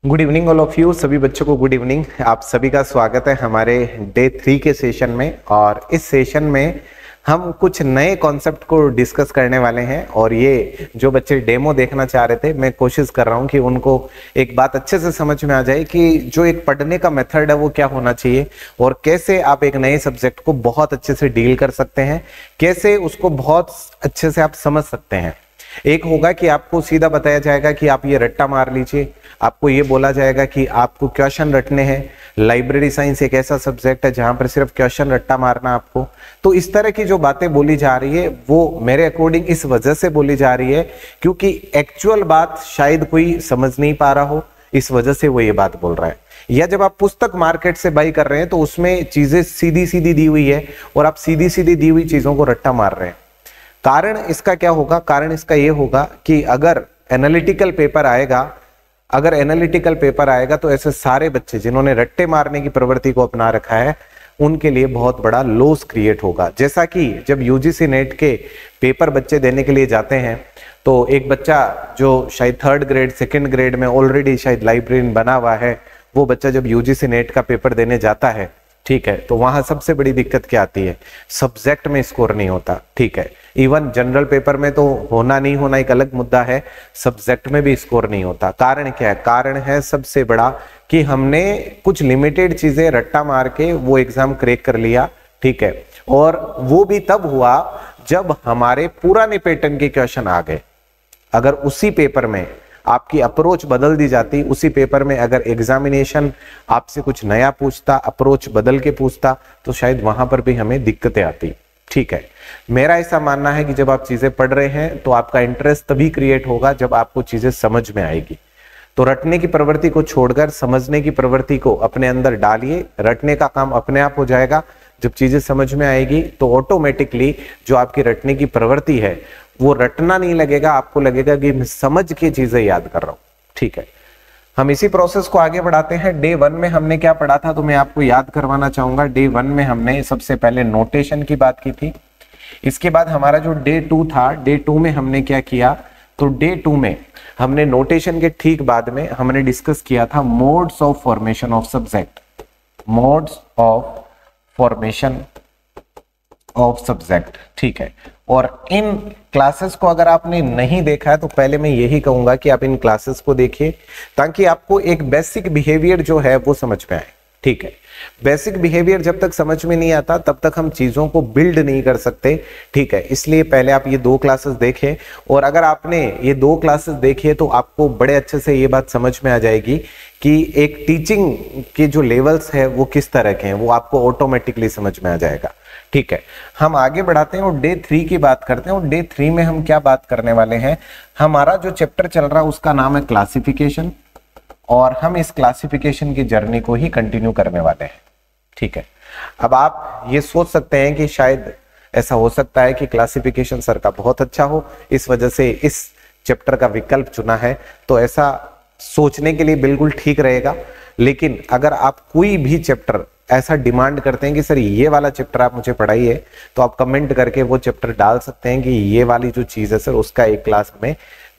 Good evening all of you. सभी बच्चों को गुड इवनिंग। आप सभी का स्वागत है हमारे डे 3 के सेशन में। और इस सेशन में हम कुछ नए कॉन्सेप्ट को डिस्कस करने वाले हैं। और ये जो बच्चे डेमो देखना चाह रहे थे, मैं कोशिश कर रहा हूँ कि उनको एक बात अच्छे से समझ में आ जाए कि जो एक पढ़ने का मेथड है वो क्या होना चाहिए और कैसे आप एक नए सब्जेक्ट को बहुत अच्छे से डील कर सकते हैं, कैसे उसको बहुत अच्छे से आप समझ सकते हैं। एक होगा कि आपको सीधा बताया जाएगा कि आप ये रट्टा मार लीजिए, आपको ये बोला जाएगा कि आपको क्वेश्चन रटने हैं। लाइब्रेरी साइंस एक ऐसा सब्जेक्ट है जहां पर सिर्फ क्वेश्चन रट्टा मारना आपको। तो इस तरह की जो बातें बोली जा रही है वो मेरे अकॉर्डिंग इस वजह से बोली जा रही है क्योंकि एक्चुअल बात शायद कोई समझ नहीं पा रहा हो, इस वजह से वो ये बात बोल रहा है। या जब आप पुस्तक मार्केट से बाई कर रहे हैं तो उसमें चीजें सीधी सीधी दी हुई है और आप सीधी सीधी दी हुई चीजों को रट्टा मार रहे हैं। कारण इसका क्या होगा? कारण इसका ये होगा कि अगर एनालिटिकल पेपर आएगा तो ऐसे सारे बच्चे जिन्होंने रट्टे मारने की प्रवृत्ति को अपना रखा है उनके लिए बहुत बड़ा लॉस क्रिएट होगा। जैसा कि जब यूजीसी नेट के पेपर बच्चे देने के लिए जाते हैं तो एक बच्चा जो शायद 3rd ग्रेड 2nd ग्रेड में ऑलरेडी शायद लाइब्रेरियन बना हुआ है, वो बच्चा जब यूजीसी नेट का पेपर देने जाता है, ठीक है, तो वहां सबसे बड़ी दिक्कत क्या आती है? सब्जेक्ट में स्कोर नहीं होता। ठीक है, इवन जनरल पेपर में तो होना नहीं होना एक अलग मुद्दा है, सब्जेक्ट में भी स्कोर नहीं होता। कारण क्या है? कारण है सबसे बड़ा कि हमने कुछ लिमिटेड चीजें रट्टा मार के वो एग्जाम क्रैक कर लिया। ठीक है, और वो भी तब हुआ जब हमारे पुराने पैटर्न के क्वेश्चन आ गए। अगर उसी पेपर में आपकी अप्रोच बदल दी जाती, उसी पेपर में अगर एग्जामिनेशन आपसे कुछ नया पूछता, अप्रोच बदल के पूछता, तो शायद वहां पर भी हमें दिक्कतें आती। ठीक है, मेरा ऐसा मानना है कि जब आप चीजें पढ़ रहे हैं तो आपका इंटरेस्ट तभी क्रिएट होगा जब आपको चीजें समझ में आएगी। तो रटने की प्रवृत्ति को छोड़कर समझने की प्रवृत्ति को अपने अंदर डालिए, रटने का काम अपने आप हो जाएगा। जब चीजें समझ में आएगी तो ऑटोमेटिकली जो आपकी रटने की प्रवृत्ति है वो रटना नहीं लगेगा, आपको लगेगा कि मैं समझ के चीजें याद कर रहा हूं। ठीक है, हम इसी प्रोसेस को आगे बढ़ाते हैं। डे 1 में हमने क्या पढ़ा था तो मैं आपको याद करवाना चाहूंगा। डे 1 में हमने सबसे पहले नोटेशन की बात की थी। इसके बाद हमारा जो डे 2 था, डे 2 में हमने क्या किया? तो डे 2 में हमने नोटेशन के ठीक बाद में हमने डिस्कस किया था modes of formation of subject. Modes of formation of subject. ठीक है, और इन क्लासेस को अगर आपने नहीं देखा है तो पहले मैं यही कहूंगा कि आप इन क्लासेस को देखिए ताकि आपको एक बेसिक बिहेवियर जो है वो समझ में आए। ठीक है, बेसिक बिहेवियर जब तक समझ में नहीं आता तब तक हम चीजों को बिल्ड नहीं कर सकते। ठीक है, इसलिए पहले आप ये 2 क्लासेस देखें और अगर आपने ये 2 क्लासेस देखी तो आपको बड़े अच्छे से ये बात समझ में आ जाएगी कि एक टीचिंग के जो लेवल्स है वो किस तरह के हैं, वो आपको ऑटोमेटिकली समझ में आ जाएगा। ठीक है, हम आगे बढ़ाते हैं और डे 3 की बात करते हैं। और डे 3 में हम क्या बात करने वाले हैं? हमारा जो चैप्टर चल रहा है उसका नाम है क्लासिफिकेशन और हम इस क्लासिफिकेशन की जर्नी को ही कंटिन्यू करने वाले हैं। ठीक है, अब आप ये सोच सकते हैं कि शायद ऐसा हो सकता है कि क्लासिफिकेशन सर का बहुत अच्छा हो, इस वजह से इस चैप्टर का विकल्प चुना है। तो ऐसा सोचने के लिए बिल्कुल ठीक रहेगा, लेकिन अगर आप कोई भी चैप्टर ऐसा डिमांड करते हैं कि सर ये वाला चैप्टर आप मुझे पढ़ाइए, तो आप कमेंट करके वो चैप्टर डाल सकते हैं कि ये वाली जो चीज है सर उसका एक क्लास में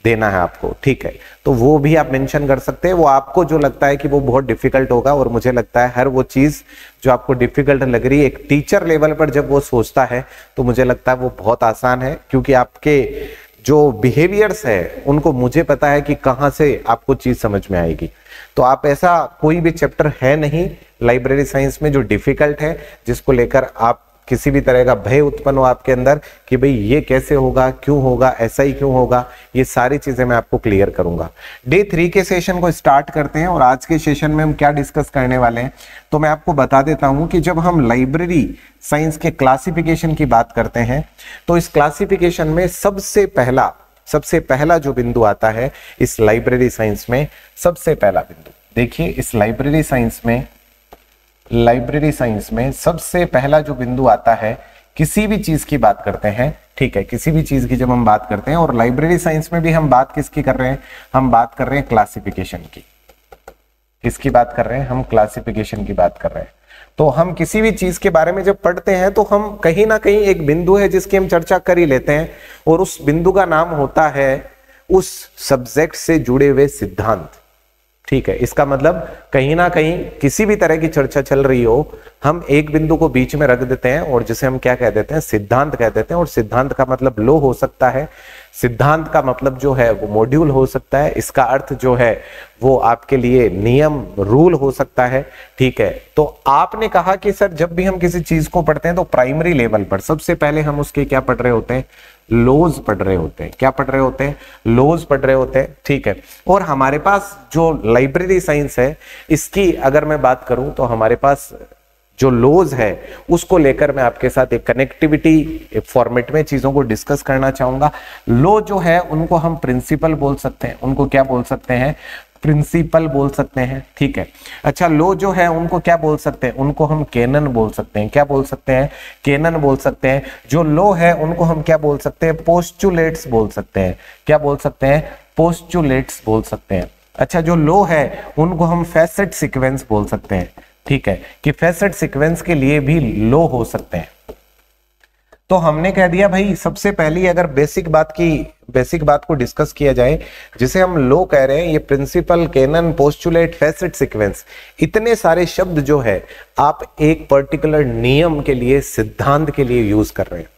देना है आपको। ठीक है, तो वो भी आप मेंशन कर सकते हैं। वो आपको जो लगता है कि वो बहुत डिफिकल्ट होगा, और मुझे लगता है हर वो चीज जो आपको डिफिकल्ट लग रही है एक टीचर लेवल पर जब वो सोचता है तो मुझे लगता है वो बहुत आसान है, क्योंकि आपके जो बिहेवियर्स है उनको मुझे पता है कि कहां से आपको चीज समझ में आएगी। तो आप ऐसा कोई भी चैप्टर है नहीं लाइब्रेरी साइंस में जो डिफिकल्ट है, जिसको लेकर आप किसी भी तरह का भय उत्पन्न हो आपके अंदर कि भाई ये कैसे होगा, क्यों होगा, ऐसा ही क्यों होगा। ये सारी चीजें मैं आपको क्लियर करूंगा। डे 3 के सेशन को स्टार्ट करते हैं और आज के सेशन में हम क्या डिस्कस करने वाले हैं तो मैं आपको बता देता हूं कि जब हम लाइब्रेरी साइंस के क्लासिफिकेशन की बात करते हैं तो इस क्लासिफिकेशन में सबसे पहला जो बिंदु आता है इस लाइब्रेरी साइंस में, सबसे पहला बिंदु देखिए, इस लाइब्रेरी साइंस में सबसे पहला जो बिंदु आता है, किसी भी चीज की बात करते हैं। ठीक है, किसी भी चीज की जब हम बात करते हैं, और लाइब्रेरी साइंस में भी हम बात किसकी कर रहे हैं? हम बात कर रहे हैं क्लासिफिकेशन की। किसकी बात कर रहे हैं? हम क्लासिफिकेशन की बात कर रहे हैं। तो हम किसी भी चीज के बारे में जब पढ़ते हैं तो हम कहीं ना कहीं एक बिंदु है जिसकी हम चर्चा कर ही लेते हैं, और उस बिंदु का नाम होता है उस सब्जेक्ट से जुड़े हुए सिद्धांत। ठीक है, इसका मतलब कहीं ना कहीं किसी भी तरह की चर्चा चल रही हो, हम एक बिंदु को बीच में रख देते हैं और जिसे हम क्या कह देते हैं, सिद्धांत कह देते हैं। और सिद्धांत का मतलब लो हो सकता है, सिद्धांत का मतलब जो है वो मॉड्यूल हो सकता है, इसका अर्थ जो है वो आपके लिए नियम, रूल हो सकता है। ठीक है, तो आपने कहा कि सर जब भी हम किसी चीज को पढ़ते हैं तो प्राइमरी लेवल पर सबसे पहले हम उसके क्या पढ़ रहे होते हैं, लॉज पढ़ रहे होते हैं। क्या पढ़ रहे होते हैं, लॉज पढ़ रहे होते हैं। ठीक है, और हमारे पास जो लाइब्रेरी साइंस है, इसकी अगर मैं बात करूं तो हमारे पास जो लॉज है उसको लेकर मैं आपके साथ एक कनेक्टिविटी फॉर्मेट में चीजों को डिस्कस करना चाहूंगा। लॉ जो है उनको हम प्रिंसिपल बोल सकते हैं, उनको क्या बोल सकते हैं, प्रिंसिपल बोल सकते हैं। ठीक है, अच्छा, लॉ जो है उनको क्या बोल सकते हैं, उनको हम कैनन बोल सकते हैं। क्या बोल सकते हैं, कैनन बोल सकते हैं। जो लॉ है उनको हम क्या बोल सकते हैं, पोस्टुलेट्स बोल सकते हैं। क्या बोल सकते हैं, पोस्टुलेट्स बोल सकते हैं। अच्छा, जो लॉ है उनको हम फैसेट सीक्वेंस बोल सकते हैं। ठीक है, कि फैसेट सीक्वेंस के लिए भी लॉ हो सकते हैं। तो हमने कह दिया भाई, सबसे पहली अगर बेसिक बात को डिस्कस किया जाए, जिसे हम लॉ कह रहे हैं, ये principle, canon, postulate, facet sequence, इतने सारे शब्द जो है आप एक पर्टिकुलर नियम के लिए, सिद्धांत के लिए यूज कर रहे हैं।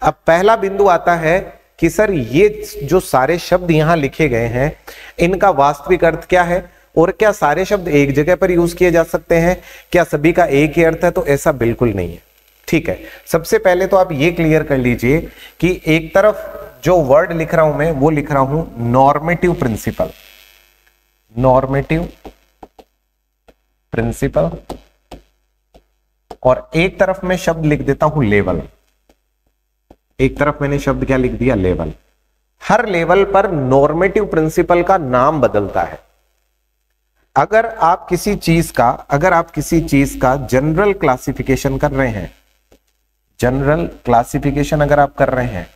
अब पहला बिंदु आता है कि सर ये जो सारे शब्द यहां लिखे गए हैं, इनका वास्तविक अर्थ क्या है, और क्या सारे शब्द एक जगह पर यूज किए जा सकते हैं, क्या सभी का एक ही अर्थ है, तो ऐसा बिल्कुल नहीं है। ठीक है, सबसे पहले तो आप ये क्लियर कर लीजिए कि एक तरफ जो वर्ड लिख रहा हूं मैं, वो लिख रहा हूं नॉर्मेटिव प्रिंसिपल, नॉर्मेटिव प्रिंसिपल, और एक तरफ मैं शब्द लिख देता हूं लेवल। एक तरफ मैंने शब्द क्या लिख दिया, लेवल। हर लेवल पर नॉर्मेटिव प्रिंसिपल का नाम बदलता है। अगर आप किसी चीज का जनरल क्लासिफिकेशन कर रहे हैं, जनरल क्लासिफिकेशन अगर आप कर रहे हैं,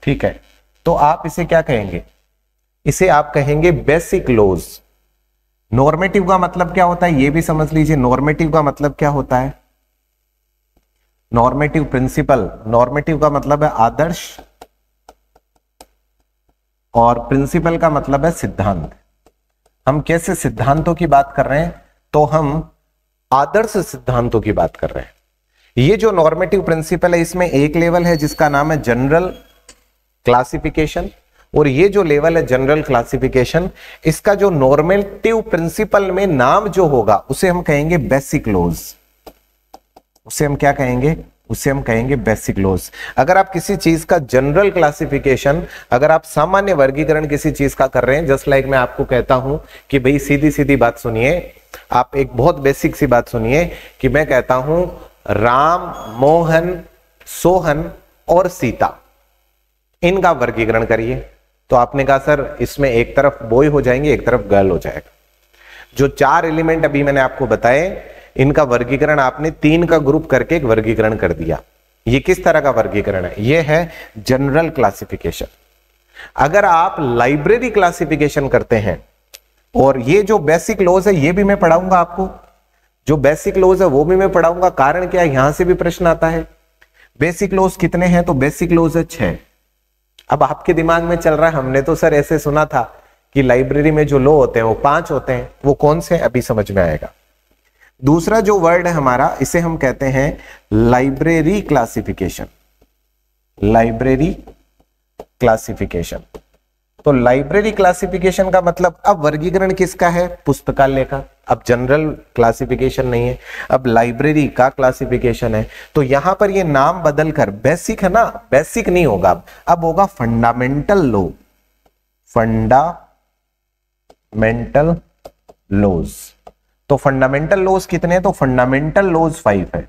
ठीक है, तो आप इसे क्या कहेंगे, इसे आप कहेंगे बेसिक लॉज। नॉर्मेटिव का मतलब क्या होता है, ये भी समझ लीजिए। नॉर्मेटिव का मतलब क्या होता है, नॉर्मेटिव प्रिंसिपल, नॉर्मेटिव का मतलब है आदर्श, और प्रिंसिपल का मतलब है सिद्धांत। हम कैसे सिद्धांतों की बात कर रहे हैं, तो हम आदर्श सिद्धांतों की बात कर रहे हैं। ये जो नॉर्मेटिव प्रिंसिपल है, इसमें एक लेवल है जिसका नाम है जनरल क्लासिफिकेशन, और ये जो लेवल है जनरल क्लासिफिकेशन, इसका जो नॉर्मेटिव प्रिंसिपल में नाम जो होगा उसे हम कहेंगे बेसिक लॉज। उसे हम क्या कहेंगे, उसे हम कहेंगे बेसिक लॉज। अगर आप किसी चीज का जनरल क्लासिफिकेशन, अगर आप सामान्य वर्गीकरण किसी चीज का कर रहे हैं, जस्ट लाइक मैं आपको कहता हूं कि भाई सीधी सीधी बात सुनिए, आप एक बहुत बेसिक सी बात सुनिए कि मैं कहता हूं राम, मोहन, सोहन और सीता, इनका वर्गीकरण करिए। तो आपने कहा सर इसमें एक तरफ बॉय हो जाएंगे, एक तरफ गर्ल हो जाएगा। जो चार एलिमेंट अभी मैंने आपको बताए, इनका वर्गीकरण आपने तीन का ग्रुप करके एक वर्गीकरण कर दिया। ये किस तरह का वर्गीकरण है, ये है जनरल क्लासिफिकेशन। अगर आप लाइब्रेरी क्लासिफिकेशन करते हैं, और ये जो बेसिक लॉज है ये भी मैं पढ़ाऊंगा आपको, जो बेसिक लॉज है वो भी मैं पढ़ाऊंगा। कारण क्या है, यहां से भी प्रश्न आता है। बेसिक लॉज कितने हैं, तो बेसिक लॉज है 6। अब आपके दिमाग में चल रहा है हमने तो सर ऐसे सुना था कि लाइब्रेरी में जो लॉ होते हैं वो 5 होते हैं, वो कौन से, अभी समझ में आएगा। दूसरा जो वर्ड है हमारा, इसे हम कहते हैं लाइब्रेरी क्लासिफिकेशन, लाइब्रेरी क्लासिफिकेशन। तो लाइब्रेरी क्लासिफिकेशन का मतलब, अब वर्गीकरण किसका है, पुस्तकालय का। अब जनरल क्लासिफिकेशन नहीं है, अब लाइब्रेरी का क्लासिफिकेशन है। तो यहां पर ये नाम बदलकर, बेसिक है ना, बेसिक नहीं होगा, अब होगा फंडामेंटल लॉ, फंडामेंटल लॉज। तो फंडामेंटल लॉज कितने हैं, तो फंडामेंटल लॉज 5 है,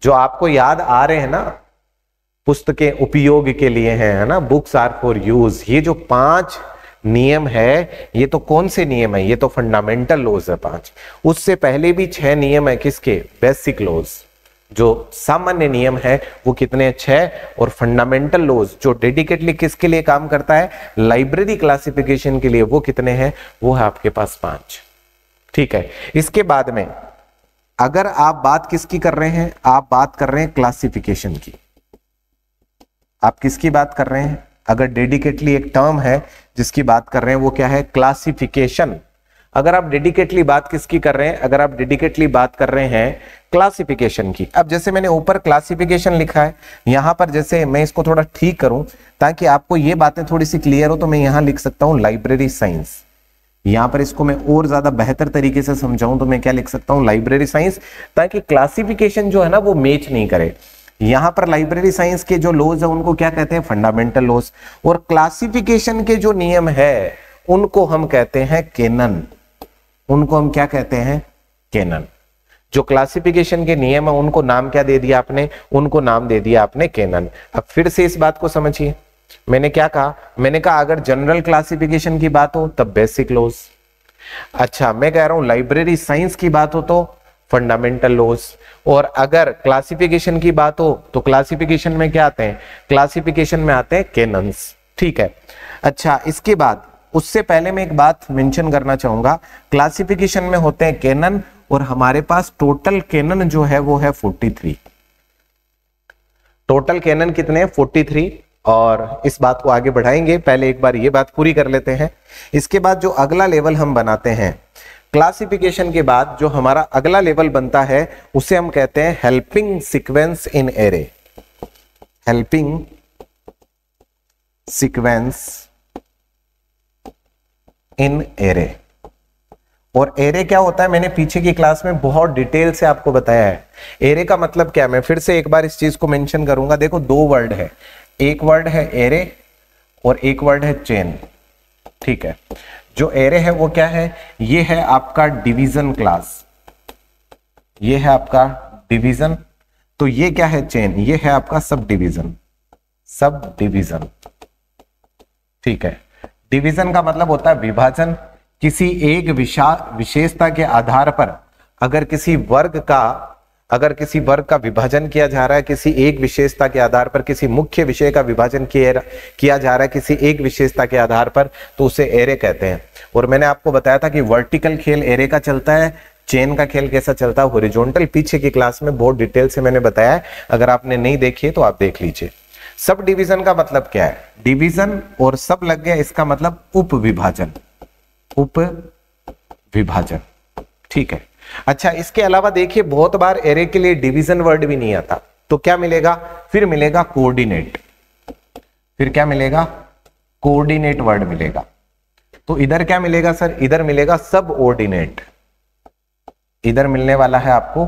जो आपको याद आ रहे हैं ना, पुस्तकें उपयोग के लिए हैं, है ना, बुक्स आर फॉर यूज। ये जो 5 नियम है, ये तो कौन से नियम है, ये तो फंडामेंटल लॉज है 5। उससे पहले भी 6 नियम है, किसके, बेसिक लॉज। जो सामान्य नियम है वो कितने, 6। और फंडामेंटल लॉज जो डेडिकेटली किसके लिए काम करता है, लाइब्रेरी क्लासिफिकेशन के लिए, वो कितने हैं, वो है आपके पास 5। ठीक है, इसके बाद में अगर आप बात किसकी कर रहे हैं, आप बात कर रहे हैं क्लासिफिकेशन की। आप किसकी बात कर रहे हैं, अगर डेडिकेटली एक टर्म है जिसकी बात कर रहे हैं वो क्या है, क्लासिफिकेशन। अगर आप डेडिकेटली बात किसकी कर रहे हैं, अगर आप डेडिकेटली बात कर रहे हैं क्लासिफिकेशन की। अब जैसे मैंने ऊपर क्लासिफिकेशन लिखा है, यहां पर जैसे मैं इसको थोड़ा ठीक करूं ताकि आपको ये बातें थोड़ी सी क्लियर हो, तो मैं यहां लिख सकता हूं लाइब्रेरी साइंस। यहां पर इसको मैं और ज्यादा बेहतर तरीके से समझाऊं तो मैं क्या लिख सकता हूं, लाइब्रेरी साइंस, ताकि क्लासिफिकेशन जो है ना वो मैच नहीं करे। यहां पर लाइब्रेरी साइंस के जो लॉज है उनको क्या कहते हैं, फंडामेंटल लॉज, और क्लासिफिकेशन के जो नियम है उनको हम कहते हैं कैनन। उनको हम क्या कहते हैं, कैनन। जो क्लासिफिकेशन के नियम है उनको नाम क्या दे दिया आपने, उनको नाम दे दिया आपने कैनन। अब फिर से इस बात को समझिए, मैंने क्या कहा, मैंने कहा अगर जनरल क्लासिफिकेशन की बात हो तब बेसिक लॉज। अच्छा, मैं कह रहा हूं लाइब्रेरी साइंस की बात हो तो फंडामेंटल लॉज, और अगर क्लासिफिकेशन की बात हो तो क्लासिफिकेशन में क्या आते हैं, क्लासिफिकेशन में आते हैं कैनन्स। ठीक है। अच्छा, इसके बाद उससे पहले मैं एक बात मेंशन करना चाहूंगा, क्लासिफिकेशन में होते हैं कैनन, और हमारे पास टोटल कैनन जो है वो है 43। टोटल कैनन कितने हैं, 43। और इस बात को आगे बढ़ाएंगे, पहले एक बार ये बात पूरी कर लेते हैं। इसके बाद जो अगला लेवल हम बनाते हैं क्लासिफिकेशन के बाद, जो हमारा अगला लेवल बनता है उसे हम कहते हैं helping sequence in array. Helping sequence in array. और एरे क्या होता है, मैंने पीछे की क्लास में बहुत डिटेल से आपको बताया है। एरे का मतलब क्या, मैं फिर से एक बार इस चीज को मेंशन करूंगा। देखो, दो वर्ड है, एक वर्ड है एरे और एक वर्ड है चेन। ठीक है। जो एरे है वो क्या है, ये है आपका डिवीजन क्लास, ये है आपका डिवीजन। तो ये क्या है, चेन, ये है आपका सब डिवीजन। Sub division. ठीक है। डिवीजन का मतलब होता है विभाजन। किसी एक विशेषता के आधार पर अगर किसी वर्ग का विभाजन किया जा रहा है, किसी एक विशेषता के आधार पर किसी मुख्य विषय का विभाजन किया जा रहा है किसी एक विशेषता के आधार पर, तो उसे एरे कहते हैं। और मैंने आपको बताया था कि वर्टिकल खेल एरे का चलता है, चेन का खेल कैसा चलता है, हॉरिजॉन्टल। पीछे की क्लास में बहुत डिटेल से मैंने बताया है, अगर आपने नहीं देखी है तो आप देख लीजिए। सब डिवीजन का मतलब क्या है, डिवीजन और सब लग गया, इसका मतलब उप विभाजन। उप विभाजन। ठीक है। अच्छा, इसके अलावा देखिए बहुत बार एरे के लिए डिवीजन वर्ड भी नहीं आता, तो क्या मिलेगा, फिर मिलेगा कोऑर्डिनेट। फिर क्या मिलेगा, कोऑर्डिनेट वर्ड मिलेगा। तो इधर क्या मिलेगा सर, इधर मिलेगा सब ऑर्डिनेट। इधर मिलने वाला है आपको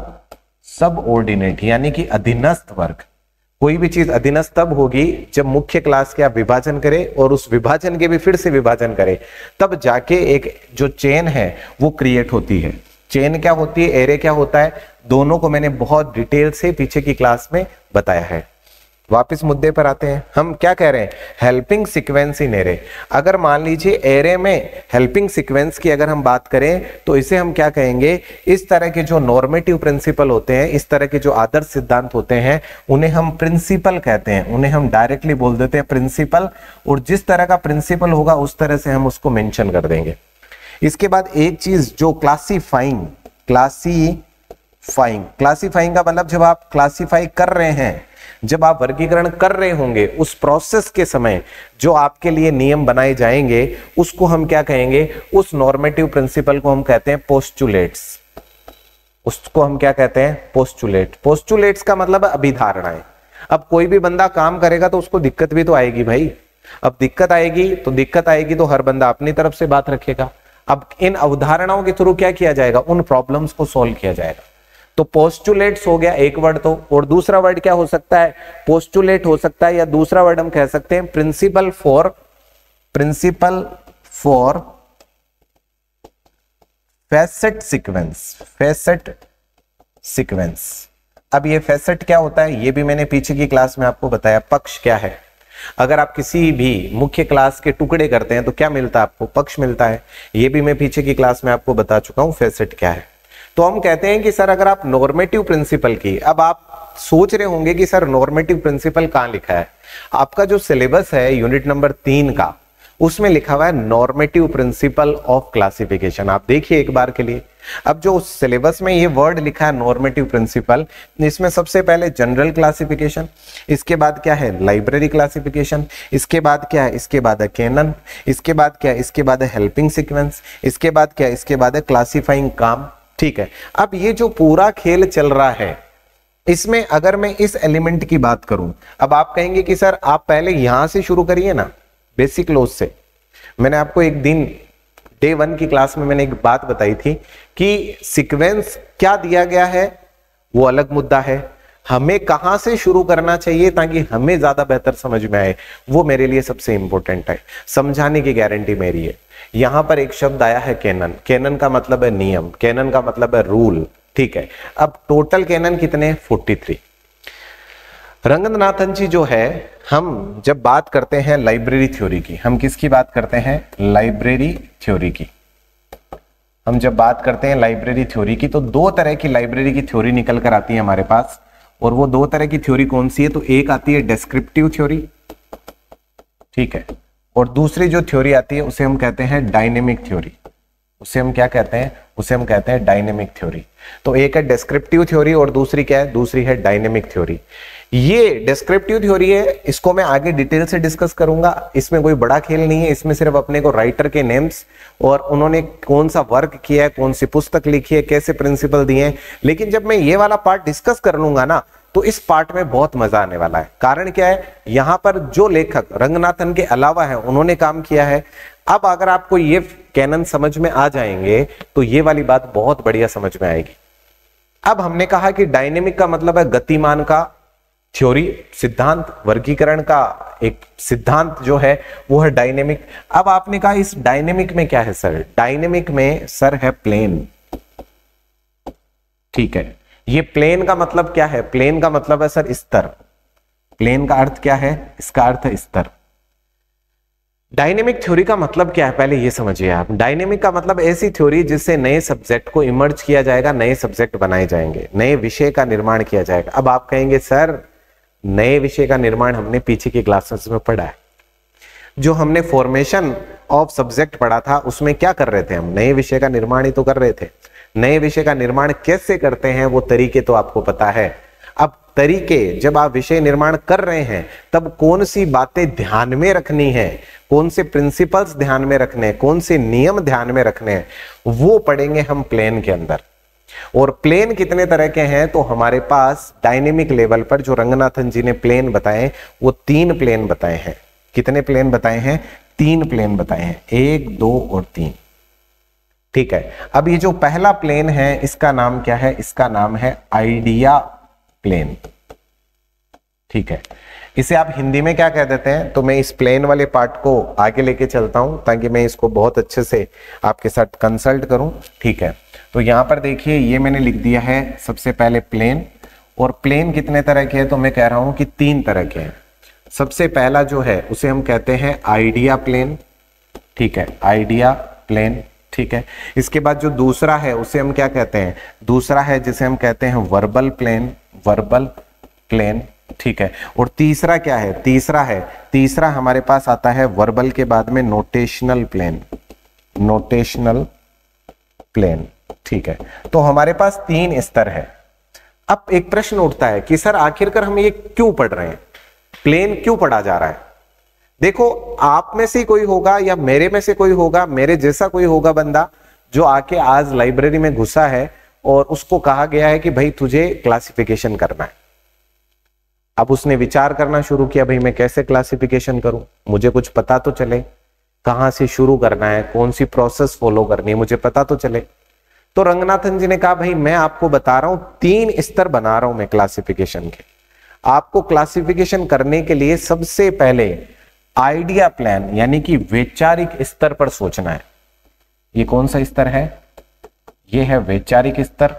सब ऑर्डिनेट, यानी कि अधीनस्थ वर्ग। कोई भी चीज अधीनस्थ तब होगी जब मुख्य क्लास के आप विभाजन करें और उस विभाजन के भी फिर से विभाजन करें, तब जाके एक जो चेन है वो क्रिएट होती है। चेन क्या होती है, एरे क्या होता है, दोनों को मैंने बहुत डिटेल से पीछे की क्लास में बताया है। वापस मुद्दे पर आते हैं, हम क्या कह रहे हैं, हेल्पिंग सीक्वेंस इन एरे। अगर मान लीजिए एरे में हेल्पिंग सीक्वेंस की अगर हम बात करें तो इसे हम क्या कहेंगे, इस तरह के जो नॉर्मेटिव प्रिंसिपल होते हैं, इस तरह के जो आदर्श सिद्धांत होते हैं, उन्हें हम प्रिंसिपल कहते हैं। उन्हें हम डायरेक्टली बोल देते हैं प्रिंसिपल, और जिस तरह का प्रिंसिपल होगा उस तरह से हम उसको मेंशन कर देंगे। इसके बाद एक चीज जो क्लासीफाइंग का मतलब जब आप क्लासीफाई कर रहे हैं, जब आप वर्गीकरण कर रहे होंगे, उस प्रोसेस के समय जो आपके लिए नियम बनाए जाएंगे उसको हम क्या कहेंगे, उस नॉर्मेटिव प्रिंसिपल को हम कहते हैं पोस्टुलेट्स। उसको हम क्या कहते हैं, पोस्टुलेट। पोस्टुलेट्स का मतलब अभिधारणाएं। अब कोई भी बंदा काम करेगा तो उसको दिक्कत भी तो आएगी भाई। अब दिक्कत आएगी तो हर बंदा अपनी तरफ से बात रखेगा। अब इन अवधारणाओं के थ्रू क्या किया जाएगा, उन प्रॉब्लम्स को सॉल्व किया जाएगा। तो पोस्टुलेट्स हो गया एक वर्ड तो, और दूसरा वर्ड क्या हो सकता है, पोस्टुलेट हो सकता है, या दूसरा वर्ड हम कह सकते हैं प्रिंसिपल फॉर फैसेट सीक्वेंस। अब ये फैसेट क्या होता है, ये भी मैंने पीछे की क्लास में आपको बताया। पक्ष क्या है, अगर आप किसी भी मुख्य क्लास के टुकड़े करते हैं तो क्या मिलता है आपको, पक्ष मिलता है। ये भी मैं पीछे की क्लास में आपको बता चुका हूं फैसेट क्या है। तो हम कहते हैं कि सर अगर आप नॉर्मेटिव प्रिंसिपल की, अब आप सोच रहे होंगे कि सर नॉर्मेटिव प्रिंसिपल कहां लिखा है। आपका जो सिलेबस है यूनिट नंबर 3 का, उसमें लिखा हुआ है नॉर्मेटिव प्रिंसिपल ऑफ क्लासिफिकेशन। आप देखिए एक बार के लिए, अब जो सिलेबस में ये वर्ड लिखा है नॉर्मेटिव प्रिंसिपल, इसमें सबसे पहले जनरल क्लासिफिकेशन, इसके बाद क्या है लाइब्रेरी क्लासिफिकेशन, इसके बाद क्या है, इसके बाद है कैनन, इसके बाद क्या है, इसके बाद है हेल्पिंग सीक्वेंस, इसके बाद क्या है, इसके बाद है क्लासिफाइंग काम। ठीक है, अब ये जो पूरा खेल चल रहा है, इसमें अगर मैं इस एलिमेंट की बात करूं, अब आप कहेंगे कि सर आप पहले यहां से शुरू करिए ना, बेसिक लॉज से। मैंने आपको एक दिन डे 1 की क्लास में मैंने एक बात बताई थी कि सीक्वेंस क्या दिया गया है वो अलग मुद्दा है, हमें कहां से शुरू करना चाहिए ताकि हमें ज्यादा बेहतर समझ में आए, वो मेरे लिए सबसे इंपॉर्टेंट है, समझाने की गारंटी मेरी है। यहां पर एक शब्द आया है कैनन, कैनन का मतलब है नियम, कैनन का मतलब है रूल। ठीक है, अब टोटल कैनन कितने, 43। रंगनाथन जी जो है, हम जब बात करते हैं लाइब्रेरी थ्योरी की, हम किसकी बात करते हैं, लाइब्रेरी थ्योरी की। हम जब बात करते हैं लाइब्रेरी थ्योरी की, तो दो तरह की लाइब्रेरी की थ्योरी निकल कर आती है हमारे पास, और वो दो तरह की थ्योरी कौन सी है, तो एक आती है डिस्क्रिप्टिव थ्योरी, ठीक है, और दूसरी जो थ्योरी आती है उसे हम कहते हैं डायनेमिक थ्योरी। उसे हम क्या कहते हैं, उसे हम कहते हैं डायनेमिक थ्योरी। तो एक है डिस्क्रिप्टिव थ्योरी और दूसरी क्या है, दूसरी है डायनेमिक थ्योरी। ये डिस्क्रिप्टिव थ्योरी है, इसको मैं आगे डिटेल से डिस्कस करूंगा, इसमें कोई बड़ा खेल नहीं है, इसमें सिर्फ अपने को राइटर के नेम्स और उन्होंने कौन सा वर्क किया है, कौन सी पुस्तक लिखी है, कैसे प्रिंसिपल दिए हैं। लेकिन जब मैं ये वाला पार्ट डिस्कस कर लूंगा ना, तो इस पार्ट में बहुत मजा आने वाला है। कारण क्या है, यहां पर जो लेखक रंगनाथन के अलावा है उन्होंने काम किया है। अब अगर आपको ये कैनन समझ में आ जाएंगे तो ये वाली बात बहुत बढ़िया समझ में आएगी। अब हमने कहा कि डायनेमिक का मतलब है गतिमान का थ्योरी, सिद्धांत, वर्गीकरण का एक सिद्धांत जो है वो है डायनेमिक। अब आपने कहा इस डायनेमिक में क्या है सर, डायनेमिक में सर है प्लेन। ठीक है, ये प्लेन का मतलब क्या है, प्लेन का मतलब है सर स्तर। प्लेन का अर्थ क्या है, इसका अर्थ है स्तर। डायनेमिक थ्योरी का मतलब क्या है, पहले ये समझिए आप। डायनेमिक का मतलब ऐसी थ्योरी जिससे नए सब्जेक्ट को इमर्ज किया जाएगा, नए सब्जेक्ट बनाए जाएंगे, नए विषय का निर्माण किया जाएगा। अब आप कहेंगे सर नए विषय का निर्माण हमने पीछे की क्लासेस में पढ़ा है, जो हमने फॉर्मेशन ऑफ सब्जेक्ट पढ़ा था उसमें क्या कर रहे थे हम, नए विषय का निर्माण ही तो कर रहे थे। नए विषय का निर्माण कैसे करते हैं वो तरीके तो आपको पता है। अब तरीके, जब आप विषय निर्माण कर रहे हैं तब कौन सी बातें ध्यान में रखनी है, कौन से प्रिंसिपल्स ध्यान में रखने हैं, कौन से नियम ध्यान में रखने हैं, वो पढ़ेंगे हम प्लेन के अंदर। और प्लेन कितने तरह के हैं, तो हमारे पास डायनेमिक लेवल पर जो रंगनाथन जी ने प्लेन बताए वो 3 प्लेन बताए हैं। कितने प्लेन बताए हैं, 3 प्लेन बताए हैं, 1, 2 और 3। ठीक है, अब ये जो पहला प्लेन है इसका नाम क्या है, इसका नाम है आइडिया प्लेन। ठीक है, इसे आप हिंदी में क्या कह देते हैं, तो मैं इस प्लेन वाले पार्ट को आगे लेके चलता हूं ताकि मैं इसको बहुत अच्छे से आपके साथ कंसल्ट करूं। ठीक है, तो यहां पर देखिए ये मैंने लिख दिया है सबसे पहले प्लेन, और प्लेन कितने तरह के हैं, तो मैं कह रहा हूं कि 3 तरह के हैं। सबसे पहला जो है उसे हम कहते हैं आइडिया प्लेन। ठीक है, आइडिया प्लेन। ठीक है, इसके बाद जो दूसरा है उसे हम क्या कहते हैं, दूसरा है जिसे हम कहते हैं वर्बल प्लेन, वर्बल प्लेन। ठीक है, और तीसरा क्या है, तीसरा हमारे पास आता है वर्बल के बाद में नोटेशनल प्लेन, नोटेशनल प्लेन। ठीक है, तो हमारे पास 3 स्तर है। अब एक प्रश्न उठता है कि सर आखिरकार हम ये क्यों पढ़ रहे हैं, प्लेन क्यों पढ़ा जा रहा है। देखो, आप में से कोई होगा या मेरे में से कोई होगा, मेरे जैसा कोई होगा बंदा जो आके आज लाइब्रेरी में घुसा है और उसको कहा गया है कि भाई तुझे क्लासिफिकेशन करना है। अब उसने विचार करना शुरू किया, भाई मैं कैसे क्लासिफिकेशन करूं, मुझे कुछ पता तो चले, कहां से शुरू करना है, कौन सी प्रोसेस फॉलो करनी है, मुझे पता तो चले। तो रंगनाथन जी ने कहा भाई मैं आपको बता रहा हूं, 3 स्तर बना रहा हूं मैं क्लासिफिकेशन के। आपको क्लासिफिकेशन करने के लिए सबसे पहले आइडिया प्लान यानी कि वैचारिक स्तर पर सोचना है। ये कौन सा स्तर है, ये है वैचारिक स्तर।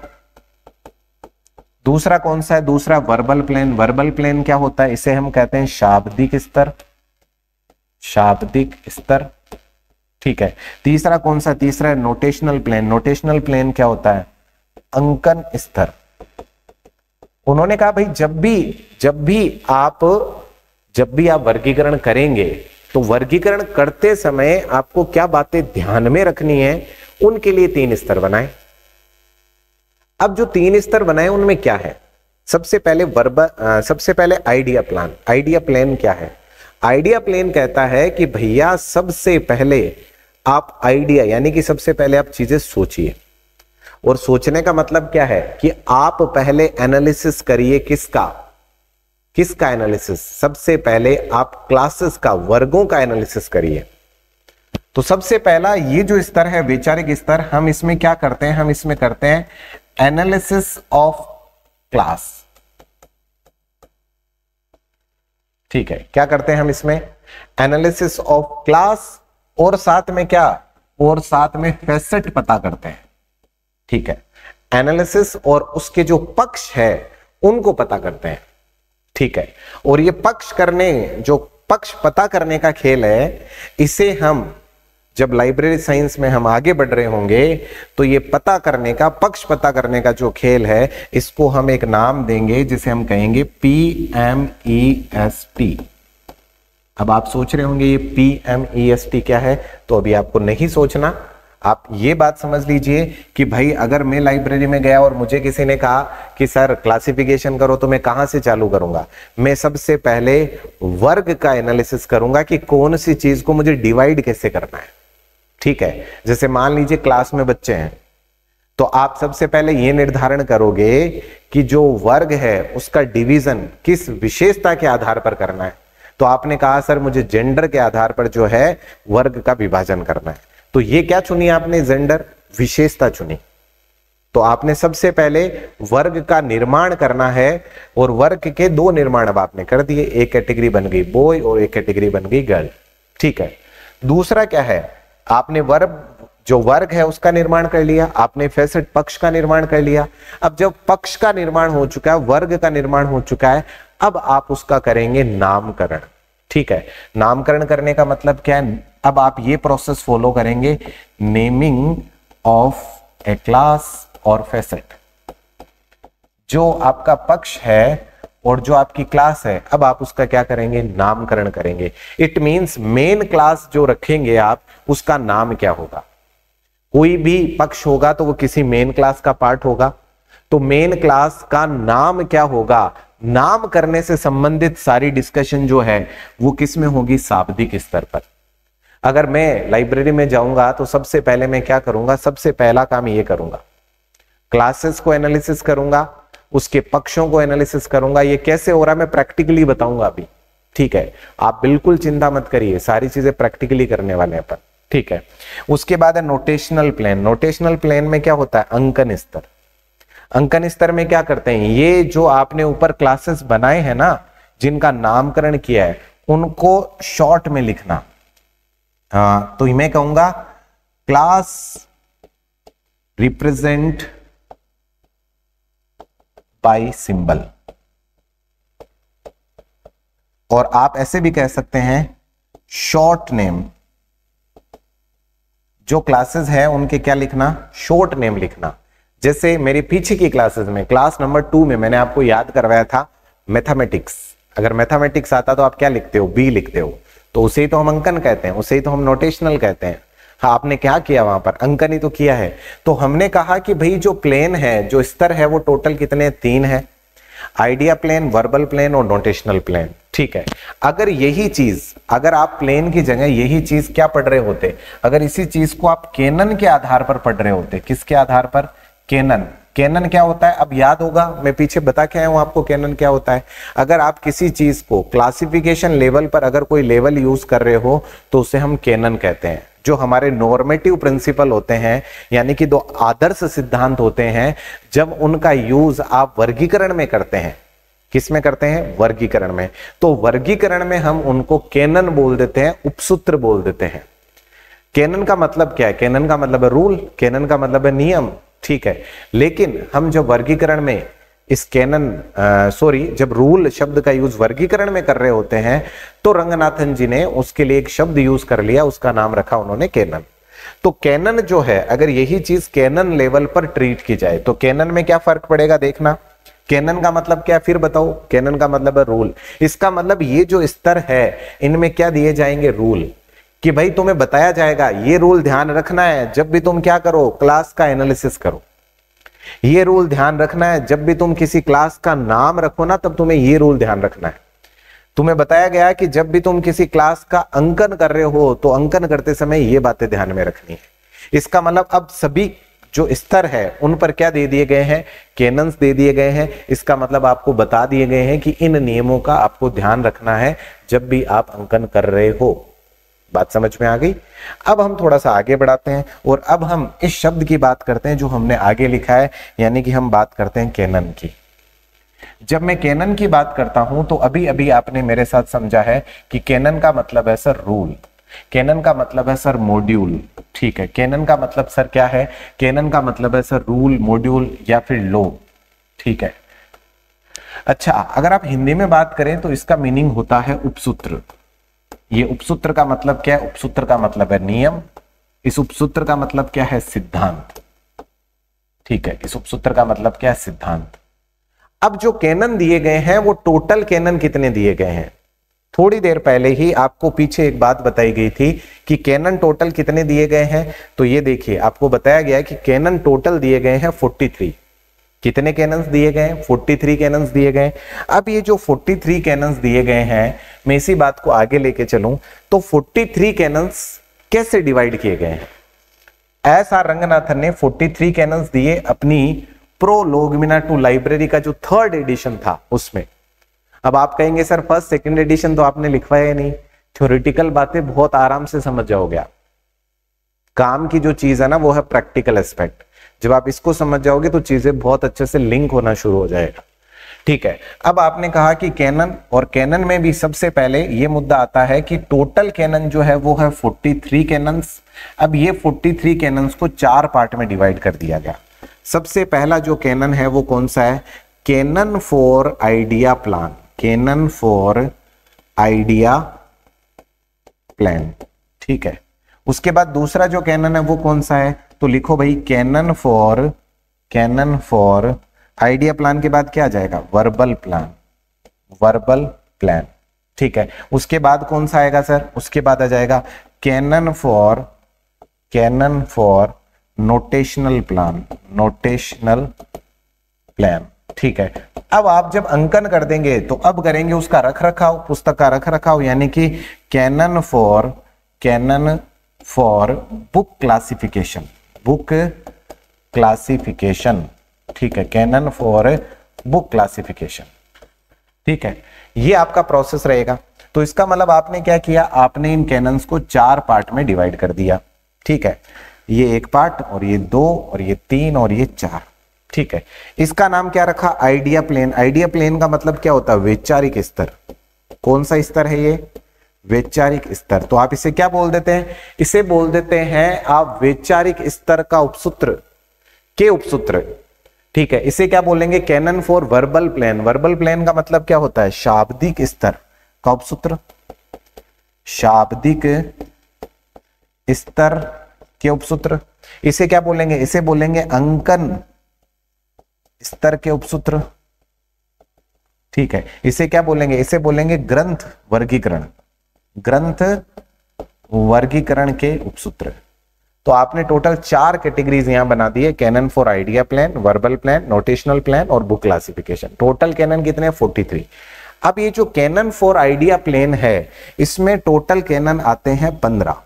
दूसरा कौन सा है, दूसरा वर्बल प्लेन। वर्बल प्लेन क्या होता है, इसे हम कहते हैं शाब्दिक स्तर, शाब्दिक स्तर। ठीक है, तीसरा कौन सा, तीसरा है नोटेशनल प्लेन। नोटेशनल प्लेन क्या होता है, अंकन स्तर। उन्होंने कहा भाई जब भी आप वर्गीकरण करेंगे तो वर्गीकरण करते समय आपको क्या बातें ध्यान में रखनी है, उनके लिए 3 स्तर बनाए। अब जो 3 स्तर बनाए उनमें क्या है, सबसे पहले आइडिया प्लान। आइडिया प्लान क्या है? आइडिया प्लान कहता है कि भैया सबसे पहले आप आइडिया यानी कि सबसे पहले आप चीजें सोचिए, और सोचने का मतलब क्या है कि आप पहले एनालिसिस करिए। किसका एनालिसिस? सबसे पहले आप क्लासेस का, वर्गों का एनालिसिस करिए। तो सबसे पहला ये जो स्तर है वैचारिक स्तर, हम इसमें क्या करते हैं, हम इसमें करते हैं एनालिसिस ऑफ क्लास। ठीक है, क्या करते हैं हम इसमें? एनालिसिस ऑफ क्लास, और साथ में क्या, और साथ में फैसेट पता करते हैं। ठीक है, एनालिसिस और उसके जो पक्ष है उनको पता करते हैं। ठीक है, और ये जो पक्ष पता करने का खेल है, इसे हम जब लाइब्रेरी साइंस में हम आगे बढ़ रहे होंगे तो ये पता करने का, पक्ष पता करने का जो खेल है, इसको हम एक नाम देंगे जिसे हम कहेंगे PMEST। अब आप सोच रहे होंगे ये PMEST क्या है, तो अभी आपको नहीं सोचना। आप ये बात समझ लीजिए कि भाई अगर मैं लाइब्रेरी में गया और मुझे किसी ने कहा कि सर क्लासिफिकेशन करो, तो मैं कहां से चालू करूंगा? मैं सबसे पहले वर्ग का एनालिसिस करूंगा कि कौन सी चीज को मुझे डिवाइड कैसे करना है। ठीक है, जैसे मान लीजिए क्लास में बच्चे हैं, तो आप सबसे पहले ये निर्धारण करोगे कि जो वर्ग है उसका डिवीजन किस विशेषता के आधार पर करना है। तो आपने कहा सर मुझे जेंडर के आधार पर जो है वर्ग का विभाजन करना है। तो ये क्या चुनी आपने? जेंडर, विशेषता चुनी। तो आपने सबसे पहले वर्ग का निर्माण करना है, और वर्ग के 2 निर्माण अब आपने कर दिए। एक कैटेगरी बन गई बॉय और एक कैटेगरी बन गई गर्ल। ठीक है, दूसरा क्या है? आपने जो वर्ग है उसका निर्माण कर लिया, आपने फैसेट पक्ष का निर्माण कर लिया। अब जब पक्ष का निर्माण हो चुका है, वर्ग का निर्माण हो चुका है, अब आप उसका करेंगे नामकरण। ठीक है, नामकरण करने का मतलब क्या है? अब आप ये प्रोसेस फॉलो करेंगे, नेमिंग ऑफ ए क्लास और फैसेट। जो आपका पक्ष है और जो आपकी क्लास है, अब आप उसका क्या करेंगे? नामकरण करेंगे। इट मींस मेन क्लास जो रखेंगे आप, उसका नाम क्या होगा? कोई भी पक्ष होगा तो वो किसी मेन क्लास का पार्ट होगा, तो मेन क्लास का नाम क्या होगा? नाम करने से संबंधित सारी डिस्कशन जो है वो किस में होगी? शाब्दिक स्तर पर। अगर मैं लाइब्रेरी में जाऊंगा तो सबसे पहले मैं क्या करूंगा? सबसे पहला काम ये करूंगा, क्लासेस को एनालिसिस करूंगा, उसके पक्षों को एनालिसिस करूंगा। ये कैसे हो रहा है मैं प्रैक्टिकली बताऊंगा अभी। ठीक है, आप बिल्कुल चिंता मत करिए, सारी चीजें प्रैक्टिकली करने वाले हैं अपन। ठीक है, उसके बाद है नोटेशनल प्लान। नोटेशनल प्लान में क्या होता है? अंकन स्तर। अंकन स्तर में क्या करते हैं? ये जो आपने ऊपर क्लासेस बनाए हैं ना, जिनका नामकरण किया है, उनको शॉर्ट में लिखना। तो मैं कहूंगा क्लास रिप्रेजेंट बाय सिंबल, और आप ऐसे भी कह सकते हैं शॉर्ट नेम। जो क्लासेस है उनके क्या लिखना? शॉर्ट नेम लिखना। जैसे मेरी पीछे की क्लासेस में, क्लास नंबर 2 में मैंने आपको याद करवाया था मैथमेटिक्स। अगर मैथमेटिक्स आता तो आप क्या लिखते हो? बी लिखते हो, तो उसे ही तो हम अंकन कहते हैं, उसे ही तो हम नोटेशनल कहते हैं। हाँ, आपने क्या किया वहां पर? अंकन ही तो किया है। तो हमने कहा कि भाई जो प्लेन है, जो स्तर है, वो टोटल कितने? 3 है। आइडिया प्लेन, वर्बल प्लेन और नोटेशनल प्लेन। ठीक है, अगर यही चीज, अगर आप प्लेन की जगह यही चीज क्या पढ़ रहे होते, अगर इसी चीज को आप कैनन के आधार पर पढ़ रहे होते, किसके आधार पर? कैनन। कैनन क्या होता है? अब याद होगा, मैं पीछे बता के आया हूं आपको कैनन क्या होता है। अगर आप किसी चीज को क्लासिफिकेशन लेवल पर अगर कोई लेवल यूज कर रहे हो तो उसे हम कैनन कहते हैं। जो हमारे नॉर्मेटिव प्रिंसिपल होते हैं, यानी कि 2 आदर्श सिद्धांत होते हैं, जब उनका यूज आप वर्गीकरण में करते हैं, किस में करते हैं? वर्गीकरण में। तो वर्गीकरण में हम उनको कैनन बोल देते हैं, उपसूत्र बोल देते हैं। कैनन का मतलब क्या है? कैनन का मतलब है रूल, कैनन का मतलब है नियम। ठीक है, लेकिन हम जब वर्गीकरण में इस कैनन जब रूल शब्द का यूज वर्गीकरण में कर रहे होते हैं, तो रंगनाथन जी ने उसके लिए एक शब्द यूज कर लिया, उसका नाम रखा उन्होंने कैनन। तो कैनन जो है, अगर यही चीज कैनन लेवल पर ट्रीट की जाए तो कैनन में क्या फर्क पड़ेगा? देखना, कैनन का मतलब क्या, फिर बताओ। कैनन का मतलब है रूल। इसका मतलब ये जो स्तर है इनमें क्या दिए जाएंगे, रूल, कि भाई तुम्हें बताया जाएगा ये रूल ध्यान रखना है जब भी तुम क्या करो, क्लास का एनालिसिस करो। ये रूल ध्यान रखना है जब भी तुम किसी क्लास का नाम रखो ना, तब तुम्हें ये रूल ध्यान रखना है। तुम्हें बताया गया कि जब भी तुम किसी क्लास का अंकन कर रहे हो तो अंकन करते समय ये बातें ध्यान में रखनी है। इसका मतलब अब सभी जो स्तर है उन पर क्या दे दिए गए हैं, कैनन्स दे दिए गए हैं। इसका मतलब आपको बता दिए गए हैं कि इन नियमों का आपको ध्यान रखना है जब भी आप अंकन कर रहे हो। बात समझ में आ गई। अब हम थोड़ा सा आगे बढ़ाते हैं और अब हम इस शब्द की बात करते हैं जो हमने आगे लिखा है, यानी कि हम बात करते हैं कैनन की। जब मैं कैनन की बात करता हूं तो अभी अभी आपने मेरे साथ समझा है कि कैनन का मतलब है सर रूल, कैनन का मतलब है सर मॉड्यूल। ठीक है, कैनन का मतलब सर क्या है, कैनन का मतलब है सर रूल, मॉड्यूल या फिर लॉ। ठीक है, अच्छा अगर आप हिंदी में बात करें तो इसका मीनिंग होता है उपसूत्र। ये उपसूत्र का मतलब क्या है, उपसूत्र का मतलब है नियम। इस उपसूत्र का मतलब क्या है, सिद्धांत। ठीक है, इस उपसूत्र का मतलब क्या है, सिद्धांत। अब जो कैनन दिए गए हैं वो टोटल कैनन कितने दिए गए हैं, थोड़ी देर पहले ही आपको पीछे एक बात बताई गई थी कि कैनन टोटल कितने दिए गए हैं। तो ये देखिए आपको बताया गया है कि कैनन टोटल दिए गए हैं 43। कितने कैनन्स दिए गए हैं, 43 कैनन्स दिए गए। अब ये जो 43 कैनन्स दिए गए हैं, मैं इसी बात को आगे लेके चलूं तो 43 कैनन्स कैसे डिवाइड किए गए हैं। एस आर रंगनाथन ने 43 कैनन्स दिए अपनी प्रोलोगमिना टू लाइब्रेरी का जो 3rd एडिशन था उसमें। अब आप कहेंगे सर फर्स्ट सेकंड एडिशन तो आपने लिखवाया नहीं, थ्योरेटिकल बातें बहुत आराम से समझ जाओगे आप। काम की जो चीज है ना वो है प्रैक्टिकल एस्पेक्ट। जब आप इसको समझ जाओगे तो चीजें बहुत अच्छे से लिंक होना शुरू हो जाएगा। ठीक है, अब आपने कहा कि कैनन, और कैनन में भी सबसे पहले ये मुद्दा आता है कि टोटल कैनन जो है वो है 43 कैनन्स। अब ये 43 कैनन्स को 4 पार्ट में डिवाइड कर दिया गया। सबसे पहला जो कैनन है वो कौन सा है, canon for idea plan. Canon for idea plan. ठीक है, उसके बाद दूसरा जो कैनन है वो कौन सा है, तो लिखो भाई कैनन फॉर आइडिया प्लान के बाद क्या आ जाएगा, वर्बल प्लान। Verbal plan. ठीक है, उसके बाद कौन सा आएगा सर, उसके बाद आ जाएगा canon for notational plan. Notational plan. ठीक है, अब आप जब अंकन कर देंगे तो अब करेंगे उसका रख रखाव, पुस्तक का रख रखाव, यानी कि canon for book classification. Book classification. ठीक है, कैनन फॉर बुक क्लासिफिकेशन। ठीक है, ये आपका प्रोसेस रहेगा। तो इसका मतलब आपने क्या किया, आपने इन कैनन्स को 4 पार्ट में डिवाइड कर दिया। ठीक है, ये 1 पार्ट और ये 2 और ये 3 और ये 4। ठीक है, इसका नाम क्या रखा, आइडिया प्लेन। आइडिया प्लेन का मतलब क्या होता है, वैचारिक स्तर। कौन सा स्तर है ये, वैचारिक स्तर। तो आप इसे क्या बोल देते हैं, इसे बोल देते हैं आप वैचारिक स्तर का उपसूत्र के उपसूत्र। ठीक है, इसे क्या बोलेंगे, canon for verbal plane. Verbal plane का मतलब क्या होता है, शाब्दिक स्तर का उपसूत्र। शाब्दिक स्तर के उपसूत्र। इसे क्या बोलेंगे, इसे बोलेंगे अंकन स्तर के उपसूत्र। ठीक है, इसे क्या बोलेंगे, इसे बोलेंगे ग्रंथ वर्गीकरण। ग्रंथ वर्गीकरण के उपसूत्र। तो आपने टोटल 4 कैटेगरीज यहां बना दी है, canon for idea plan, verbal plan, notational plan और बुक क्लासिफिकेशन। टोटल कैनन कितने, 43। अब ये जो कैनन फॉर आइडिया प्लान है इसमें टोटल कैनन आते हैं 15।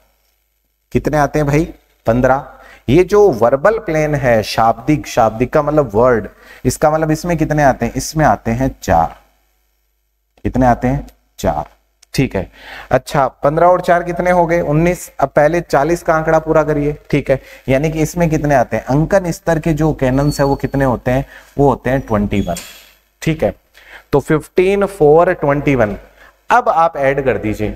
कितने आते हैं भाई, 15। ये जो वर्बल प्लेन है, शाब्दिक, शाब्दिक का मतलब वर्ड, इसका मतलब इसमें कितने आते हैं, इसमें आते हैं 4। कितने आते हैं, 4। ठीक है, अच्छा 15 और 4 कितने हो गए, 19। अब पहले 40 का आंकड़ा पूरा करिए। ठीक है, यानी कि इसमें कितने आते हैं, अंकन स्तर के जो कैनन्स है वो कितने होते हैं, वो होते हैं 21। ठीक है, तो 15 4 21। अब आप ऐड कर दीजिए,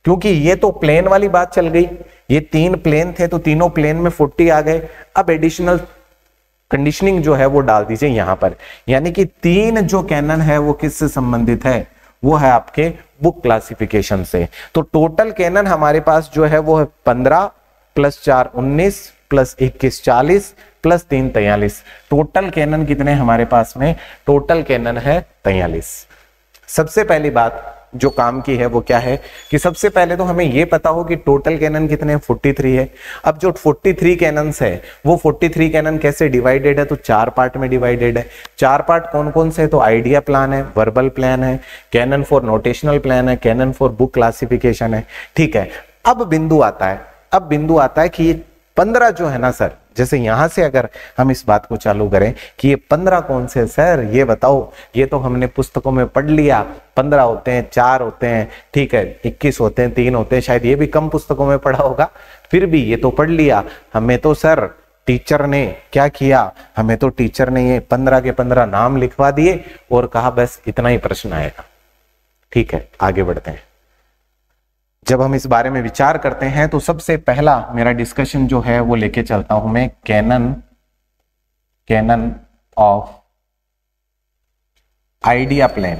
क्योंकि ये तो प्लेन वाली बात चल गई, ये 3 प्लेन थे तो तीनों प्लेन में 40 आ गए। अब एडिशनल कंडीशनिंग जो है वो डाल दीजिए यहां पर, यानी कि 3 जो कैनन है वो किससे संबंधित है, वो है आपके बुक क्लासिफिकेशन से। तो टोटल कैनन हमारे पास जो है वो है 15 + 4 19 + 21 40 प्लस 3 43। टोटल कैनन कितने हमारे पास में? टोटल कैनन है 43। सबसे पहली बात जो काम की है वो क्या है कि सबसे पहले तो हमें ये पता हो कि टोटल कैनन कितने हैं, 43 है। अब जो 43 कैनन्स है वो 43 कैनन कैसे डिवाइडेड है? तो 4 पार्ट में डिवाइडेड है। 4 पार्ट कौन कौन से? तो आइडिया प्लान है, वर्बल प्लान है, कैनन फॉर नोटेशनल प्लान है, कैनन फॉर बुक क्लासिफिकेशन है। ठीक है, अब बिंदु आता है कि ये 15 जो है ना सर, जैसे यहां से अगर हम इस बात को चालू करें कि ये 15 कौन से सर, ये बताओ। ये तो हमने पुस्तकों में पढ़ लिया, 15 होते हैं, 4 होते हैं, ठीक है, 21 होते हैं, 3 होते हैं, शायद ये भी कम पुस्तकों में पढ़ा होगा, फिर भी ये तो पढ़ लिया। हमें तो सर टीचर ने क्या किया, हमें तो टीचर ने ये 15 के 15 नाम लिखवा दिए और कहा बस इतना ही प्रश्न आएगा। ठीक है, आगे बढ़ते हैं। जब हम इस बारे में विचार करते हैं तो सबसे पहला मेरा डिस्कशन जो है वो लेके चलता हूं मैं कैनन ऑफ आइडिया प्लान।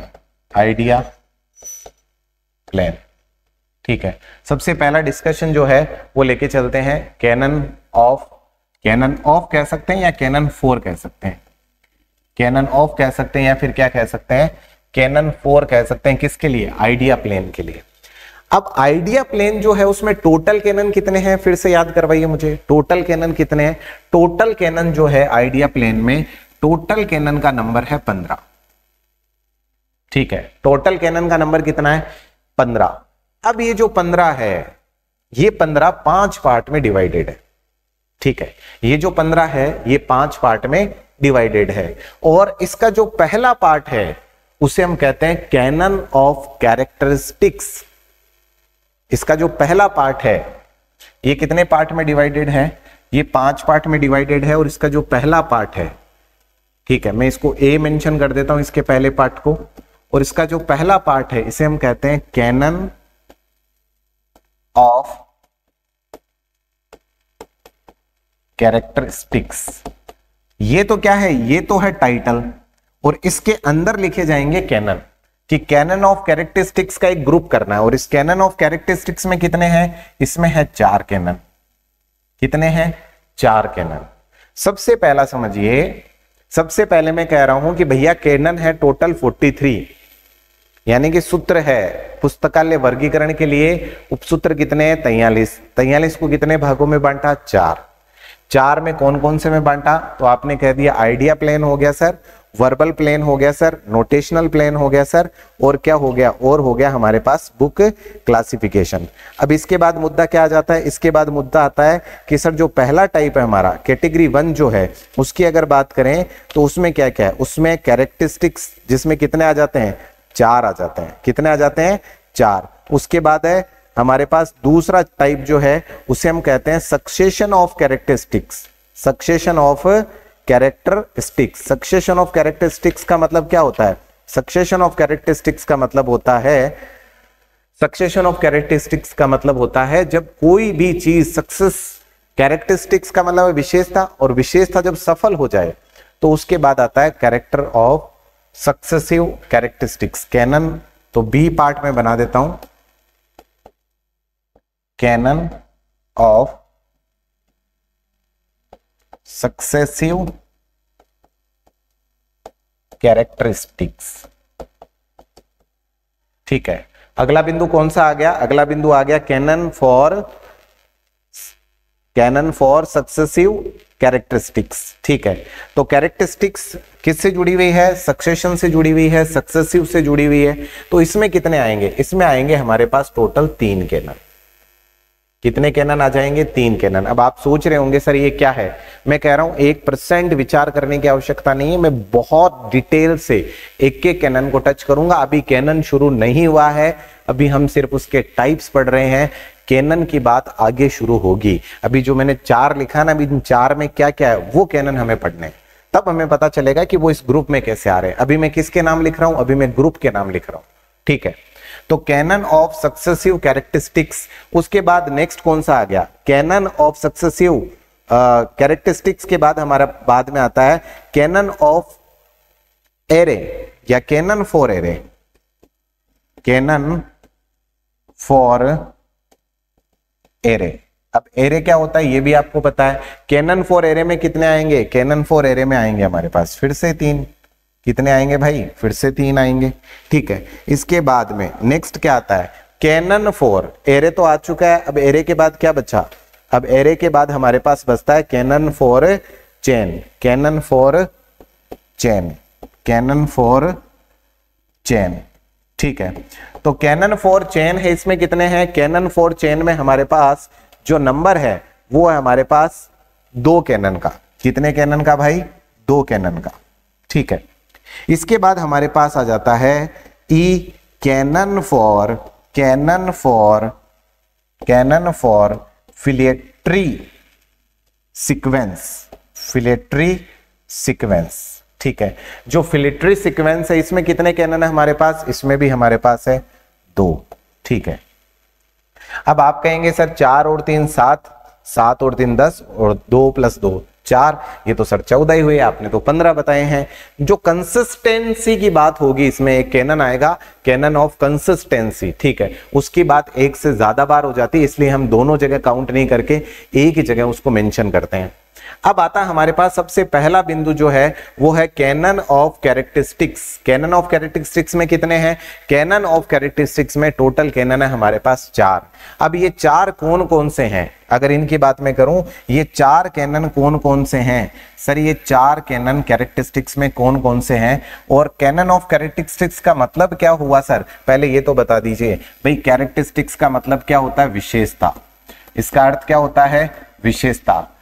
ठीक है, सबसे पहला डिस्कशन जो है वो लेके चलते हैं कैनन ऑफ कह सकते हैं या कैनन 4 कह सकते हैं, कैनन ऑफ कह सकते हैं या फिर क्या कह सकते हैं, कैनन 4 कह सकते हैं। किसके लिए? आइडिया प्लेन के लिए। अब आइडिया प्लेन जो है उसमें टोटल कैनन कितने हैं, फिर से याद करवाइए मुझे, टोटल कैनन कितने हैं? टोटल कैनन जो है आइडिया प्लेन में, टोटल कैनन का नंबर है 15। ठीक है, टोटल कैनन का नंबर कितना है? 15। अब ये जो 15 है, ये 15 5 पार्ट में डिवाइडेड है। ठीक है, ये जो 15 है ये 5 पार्ट में डिवाइडेड है, और इसका जो पहला पार्ट है उसे हम कहते हैं कैनन ऑफ कैरेक्टरिस्टिक्स। इसका जो पहला पार्ट है ये कितने पार्ट में डिवाइडेड है? ये 5 पार्ट में डिवाइडेड है, और इसका जो पहला पार्ट है, ठीक है, मैं इसको ए मेंशन कर देता हूं इसके पहले पार्ट को, और इसका जो पहला पार्ट है इसे हम कहते हैं कैनन ऑफ कैरेक्टरिस्टिक्स। ये तो क्या है? ये तो है टाइटल, और इसके अंदर लिखे जाएंगे कैनन, कि कैनन ऑफ कैरेक्टरिस्टिक्स का एक ग्रुप करना है। और इस कैनन ऑफ कैरेक्टरिस्टिक्स में कितने हैं? इसमें है 4 कैनन। कितने हैं? 4 कैनन। सबसे पहला समझिए, सबसे पहले मैं कह रहा हूं कि भैया कैनन है टोटल 43, यानी कि सूत्र है पुस्तकालय वर्गीकरण के लिए, उपसूत्र कितने हैं? 43। 43 को कितने भागों में बांटा? 4। 4 में कौन कौन से में बांटा? तो आपने कह दिया आइडिया प्लेन हो गया सर, वर्बल प्लेन हो गया सर, नोटेशनल प्लेन हो गया सर, और क्या हो गया? और हो गया हमारे पास बुक क्लासिफिकेशन। अब इसके बाद मुद्दा क्या आ जाता है? इसके बाद मुद्दा आता है कि सर जो पहला टाइप है हमारा कैटेगरी 1 जो है, उसकी अगर बात करें तो उसमें क्या क्या है? उसमें कैरेक्टरिस्टिक्स, जिसमें कितने आ जाते हैं? 4 आ जाते हैं। कितने आ जाते हैं? 4। उसके बाद है हमारे पास दूसरा टाइप जो है उसे हम कहते हैं succession of characteristics. Succession of characteristics. Succession of characteristics का मतलब क्या होता है? सक्सेशन ऑफ कैरेक्टरिस्टिक्स का मतलब होता है, सक्सेशन ऑफ कैरेक्टरिस्टिक्स का मतलब होता है जब कोई भी चीज सक्सेस, कैरेक्टरिस्टिक्स का मतलब विशेषता, और विशेषता जब सफल हो जाए तो उसके बाद आता है character of successive characteristics. Canon तो बी पार्ट में बना देता हूं, कैनन ऑफ सक्सेसिव कैरेक्टरिस्टिक्स। ठीक है, अगला बिंदु कौन सा आ गया? अगला बिंदु आ गया कैनन फॉर सक्सेसिव कैरेक्टरिस्टिक्स। ठीक है, तो कैरेक्टरिस्टिक्स किससे जुड़ी हुई है? सक्सेशन से जुड़ी हुई है, सक्सेसिव से जुड़ी हुई है। तो इसमें कितने आएंगे? इसमें आएंगे हमारे पास टोटल 3 कैनन। कितने कैनन आ जाएंगे? 3 कैनन। अब आप सोच रहे होंगे सर ये क्या है? मैं कह रहा हूं 1% विचार करने की आवश्यकता नहीं है, मैं बहुत डिटेल से एक एक कैनन को टच करूंगा। अभी कैनन शुरू नहीं हुआ है, अभी हम सिर्फ उसके टाइप्स पढ़ रहे हैं। कैनन की बात आगे शुरू होगी। अभी जो मैंने 4 लिखा ना, अभी इन 4 में क्या क्या है वो कैनन हमें पढ़ने, तब हमें पता चलेगा कि वो इस ग्रुप में कैसे आ रहे हैं। अभी मैं किसके नाम लिख रहा हूं? अभी मैं ग्रुप के नाम लिख रहा हूं। ठीक है, तो कैनन ऑफ सक्सेसिव कैरेक्टरिस्टिक्स। उसके बाद नेक्स्ट कौन सा आ गया? कैनन ऑफ सक्सेसिव कैरेक्टरिस्टिक्स के बाद हमारा बाद में आता है कैनन ऑफ एरे या canon for array. Canon for array. अब एरे क्या होता है ये भी आपको पता है। कैनन फॉर एरे में कितने आएंगे, कैनन फॉर एरे में आएंगे हमारे पास फिर से 3। कितने आएंगे भाई, फिर से 3 आएंगे। ठीक है, इसके बाद में नेक्स्ट क्या आता है, कैनन फॉर एरे तो आ चुका है। अब एरे के बाद क्या बचा, अब एरे के बाद हमारे पास बचता है canon for chain, canon for chain, canon for chain. ठीक है, तो कैनन फॉर चेन है, इसमें कितने हैं, कैनन फॉर चेन में हमारे पास जो नंबर है वो है हमारे पास 2 कैनन का। कितने कैनन का भाई, 2 कैनन का। ठीक है, इसके बाद हमारे पास आ जाता है ई canon for, canon for, canon for फिलेट्री सीक्वेंस, फिलेट्री सीक्वेंस। ठीक है, जो फिलेट्री सीक्वेंस है इसमें कितने कैनन है हमारे पास, इसमें भी हमारे पास है 2। ठीक है, अब आप कहेंगे सर 4 और 3 7, 7 और 3 10 और 2 + 2 4, ये तो सर 14 ही हुए, आपने तो 15 बताए हैं। जो कंसिस्टेंसी की बात होगी इसमें एक कैनन आएगा, कैनन ऑफ कंसिस्टेंसी। ठीक है, उसकी बात एक से ज्यादा बार हो जाती है, इसलिए हम दोनों जगह काउंट नहीं करके एक ही जगह उसको मेंशन करते हैं। अब आता है हमारे पास सबसे पहला बिंदु जो है वो है canon of characteristics. Canon of characteristics में कितने हैं, कैनन ऑफ कैरेक्टरिस्टिक्स में टोटल कैनन है हमारे पास 4। अब ये 4 कौन कौन से हैं, अगर इनकी बात मैं करूं, ये 4 कैनन कौन कौन से हैं सर, ये 4 कैनन कैरेक्टरिस्टिक्स में कौन कौन से हैं। और कैनन ऑफ कैरेक्टरिस्टिक्स का मतलब क्या हुआ सर, पहले ये तो बता दीजिए भाई, कैरेक्टरिस्टिक्स का मतलब क्या होता है, विशेषता। इसका अर्थ क्या होता है, विशेषता।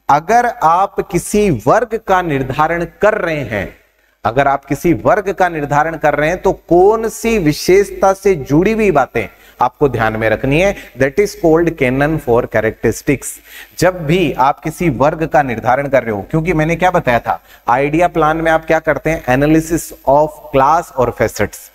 अगर आप किसी वर्ग का निर्धारण कर रहे हैं, अगर आप किसी वर्ग का निर्धारण कर रहे हैं तो कौन सी विशेषता से जुड़ी हुई बातें आपको ध्यान में रखनी है, that is called canon for characteristics. जब भी आप किसी वर्ग का निर्धारण कर रहे हो, क्योंकि मैंने क्या बताया था, आइडिया प्लान में आप क्या करते हैं, एनालिसिस ऑफ क्लास और फैसेट्स।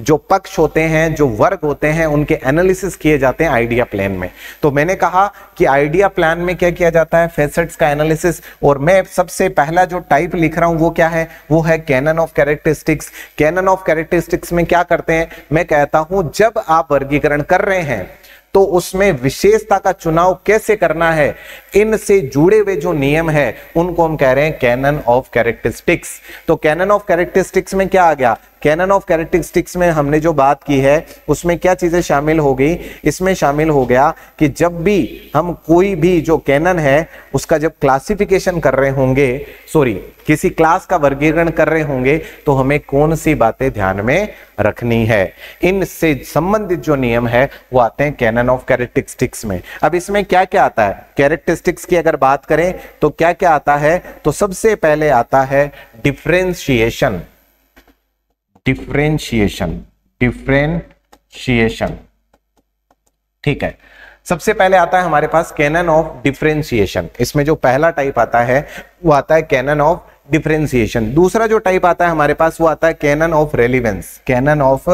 जो पक्ष होते हैं, जो वर्ग होते हैं, उनके एनालिसिस किए जाते हैं आइडिया प्लान में। तो मैंने कहा कि आइडिया प्लान में क्या किया जाता है, फैसेट्स का एनालिसिस। और मैं सबसे पहला जो टाइप लिख रहा हूं वो क्या है, वो है canon of characteristics. Canon of characteristics में क्या करते हैं, मैं कहता हूं जब आप वर्गीकरण कर रहे हैं तो उसमें विशेषता का चुनाव कैसे करना है, इनसे जुड़े हुए जो नियम है उनको हम कह रहे हैं कैनन ऑफ कैरेक्टरिस्टिक्स। तो कैनन ऑफ कैरेक्टरिस्टिक्स में क्या आ गया, कैनन ऑफ कैरेक्टरिस्टिक्स में हमने जो बात की है उसमें क्या चीजें शामिल हो गई, इसमें शामिल हो गया कि जब भी हम कोई भी जो कैनन है उसका जब क्लासिफिकेशन कर रहे होंगे, सॉरी किसी क्लास का वर्गीकरण कर रहे होंगे, तो हमें कौन सी बातें ध्यान में रखनी है, इनसे संबंधित जो नियम है वो आते हैं कैनन ऑफ कैरेक्टरिस्टिक्स में। अब इसमें क्या क्या आता है, कैरेक्टरिस्टिक्स की अगर बात करें तो क्या क्या आता है, तो सबसे पहले आता है डिफरेंशिएशन, डिफरेंशिएशन, डिफरेंशिएशन। ठीक है, सबसे पहले आता है हमारे पास कैनन ऑफ डिफरेंशिएशन। इसमें जो पहला टाइप आता है वो आता है कैनन ऑफ डिफरेंशिएशन। दूसरा जो टाइप आता है हमारे पास वो आता है canon of relevance, canon of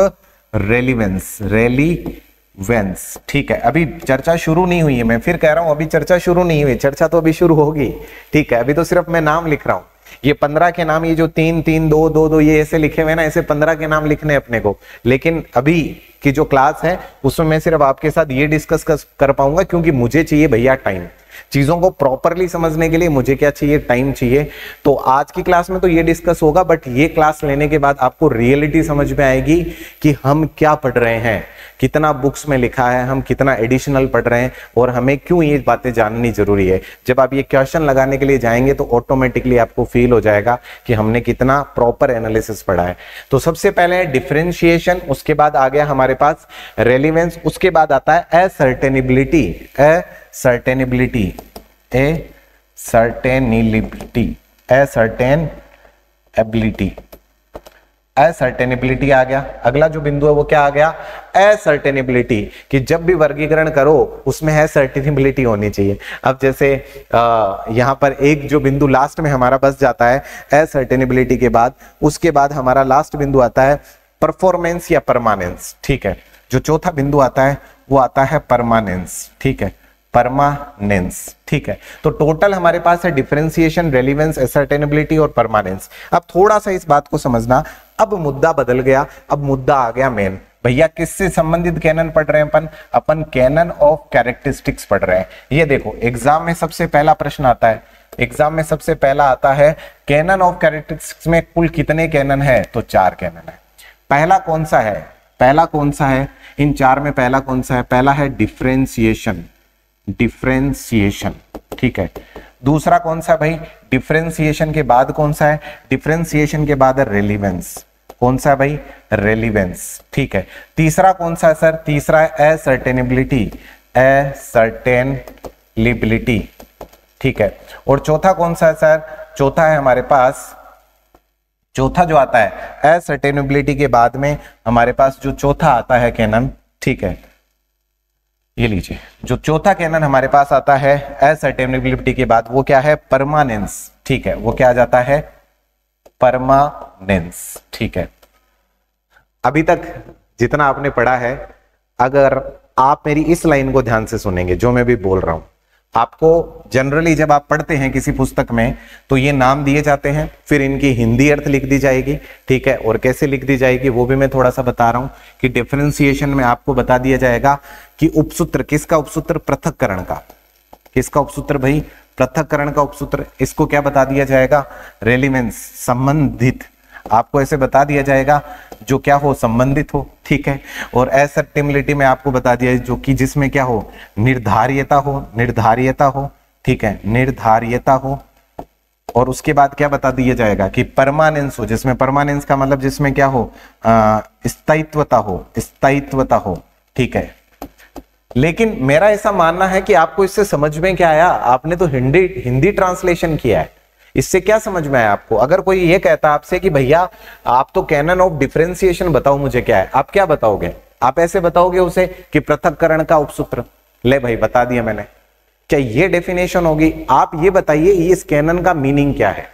relevance, relevance. ठीक है, अभी चर्चा शुरू नहीं हुई है, मैं फिर कह रहा हूं अभी चर्चा शुरू नहीं हुई, चर्चा तो अभी शुरू होगी। ठीक है, अभी तो सिर्फ मैं नाम लिख रहा हूं। ये 15 के नाम, ये जो 3 3 2 2 2 ये ऐसे लिखे हुए ना, ऐसे 15 के नाम लिखने अपने को। लेकिन अभी की जो क्लास है उसमें मैं सिर्फ आपके साथ ये डिस्कस कर पाऊंगा, क्योंकि मुझे चाहिए भैया टाइम। चीजों को प्रॉपरली समझने के लिए मुझे क्या चाहिए, टाइम चाहिए। तो आज की क्लास में तो ये डिस्कस होगा, बट ये क्लास लेने के बाद आपको रियलिटी समझ में आएगी कि हम क्या पढ़ रहे हैं, कितना बुक्स में लिखा है, हम कितना एडिशनल पढ़ रहे हैं और हमें क्यों ये बातें जाननी जरूरी है। जब आप ये क्वेश्चन लगाने के लिए जाएंगे तो ऑटोमेटिकली आपको फील हो जाएगा कि हमने कितना प्रॉपर एनालिसिस पढ़ा है। तो सबसे पहले डिफरेंशिएशन, उसके बाद आ गया हमारे पास रेलिवेंस, उसके बाद आता है असर्टेनिबिलिटी, असर्टेनिबिलिटी, असर्टेनिबिलिटी, असर्टेनिबिलिटी, असर्टेनिबिलिटी आ गया। अगला जो बिंदु है वो क्या आ गया, असर्टेनिबिलिटी, कि जब भी वर्गीकरण करो उसमें असर्टेनिबिलिटी होनी चाहिए। अब जैसे यहां पर एक जो बिंदु लास्ट में हमारा बस जाता है असर्टेनिबिलिटी के बाद, उसके बाद हमारा लास्ट बिंदु आता है परफॉर्मेंस या परमानेंस। ठीक है, जो चौथा बिंदु आता है वो आता है परमानेंस। ठीक है, परमानेंस। ठीक है, तो टोटल हमारे पास है डिफरेंशिएशन, रेलिवेंस, असर्टेनिबिलिटी और परमानेंस। अब थोड़ा सा इस बात को समझना, अब मुद्दा बदल गया, अब मुद्दा आ गया मेन। भैया किससे संबंधित कैनन पढ़ रहे हैं अपन कैनन ऑफ कैरेक्टरिस्टिक्स पढ़ रहे हैं। ये देखो एग्जाम में सबसे पहला प्रश्न आता है, एग्जाम में सबसे पहला आता है कैनन ऑफ कैरेक्टरिस्टिक्स में कुल कितने कैनन है, तो 4 कैनन है। पहला कौन सा है, पहला कौन सा है इन 4 में, पहला कौन सा है, पहला है डिफरेंशिएशन, डिफरेंशिएशन, ठीक है। दूसरा कौन सा भाई, डिफरेंशिएशन के बाद कौन सा है, डिफरेंशिएशन के बाद है रेलिवेंस, कौन सा है भाई, रेलिवेंस, ठीक है। तीसरा कौन सा है सर, तीसरा है असर्टेनेबिलिटी, असर्टेनेबिलिटी, ठीक है। और चौथा कौन सा है सर, चौथा है हमारे पास, चौथा जो आता है असर्टेनेबिलिटी के बाद में हमारे पास जो चौथा आता है कैनन, ठीक है, ये लीजिए, जो चौथा कैनन हमारे पास आता है असर्टेनेबिलिटी के बाद वो क्या है, परमानेंस, ठीक है, वो क्या आ जाता है, परमानेंस, ठीक है। अभी तक जितना आपने पढ़ा है, अगर आप मेरी इस लाइन को ध्यान से सुनेंगे जो मैं भी बोल रहा हूं, आपको जनरली जब आप पढ़ते हैं किसी पुस्तक में तो ये नाम दिए जाते हैं, फिर इनकी हिंदी अर्थ लिख दी जाएगी, ठीक है। और कैसे लिख दी जाएगी वो भी मैं थोड़ा सा बता रहा हूं कि डिफरेंशिएशन में आपको बता दिया जाएगा कि उपसूत्र, किसका उपसूत्र, पृथक्करण का, किसका उपसूत्र भाई, पृथक्करण का उपसूत्र, इसको क्या बता दिया जाएगा, रेलिवेंस, संबंधित, आपको ऐसे बता दिया जाएगा जो क्या हो, संबंधित हो, ठीक है। और असर्टेनेबिलिटी में आपको बता दिया जो कि जिसमें क्या हो, निर्धारियता हो, निर्धारियता हो, ठीक है, निर्धारियता हो। और उसके बाद क्या बता दिया जाएगा कि परमानेंस हो, जिसमें परमानेंस का मतलब जिसमें क्या हो, स्थायित्वता हो, स्थायित्वता हो, ठीक है। लेकिन मेरा ऐसा मानना है कि आपको इससे समझ में क्या आया, आपने तो हिंदी ट्रांसलेशन किया है, इससे क्या समझ में आया आपको। अगर कोई ये कहता आपसे कि भैया आप तो कैनन ऑफ डिफरेंशिएशन बताओ मुझे क्या है, आप क्या बताओगे, आप ऐसे बताओगे उसे कि पृथक्करण का उपसूत्र, ले भाई बता दिया मैंने, क्या ये डेफिनेशन होगी। आप ये बताइए इस कैनन का मीनिंग क्या है।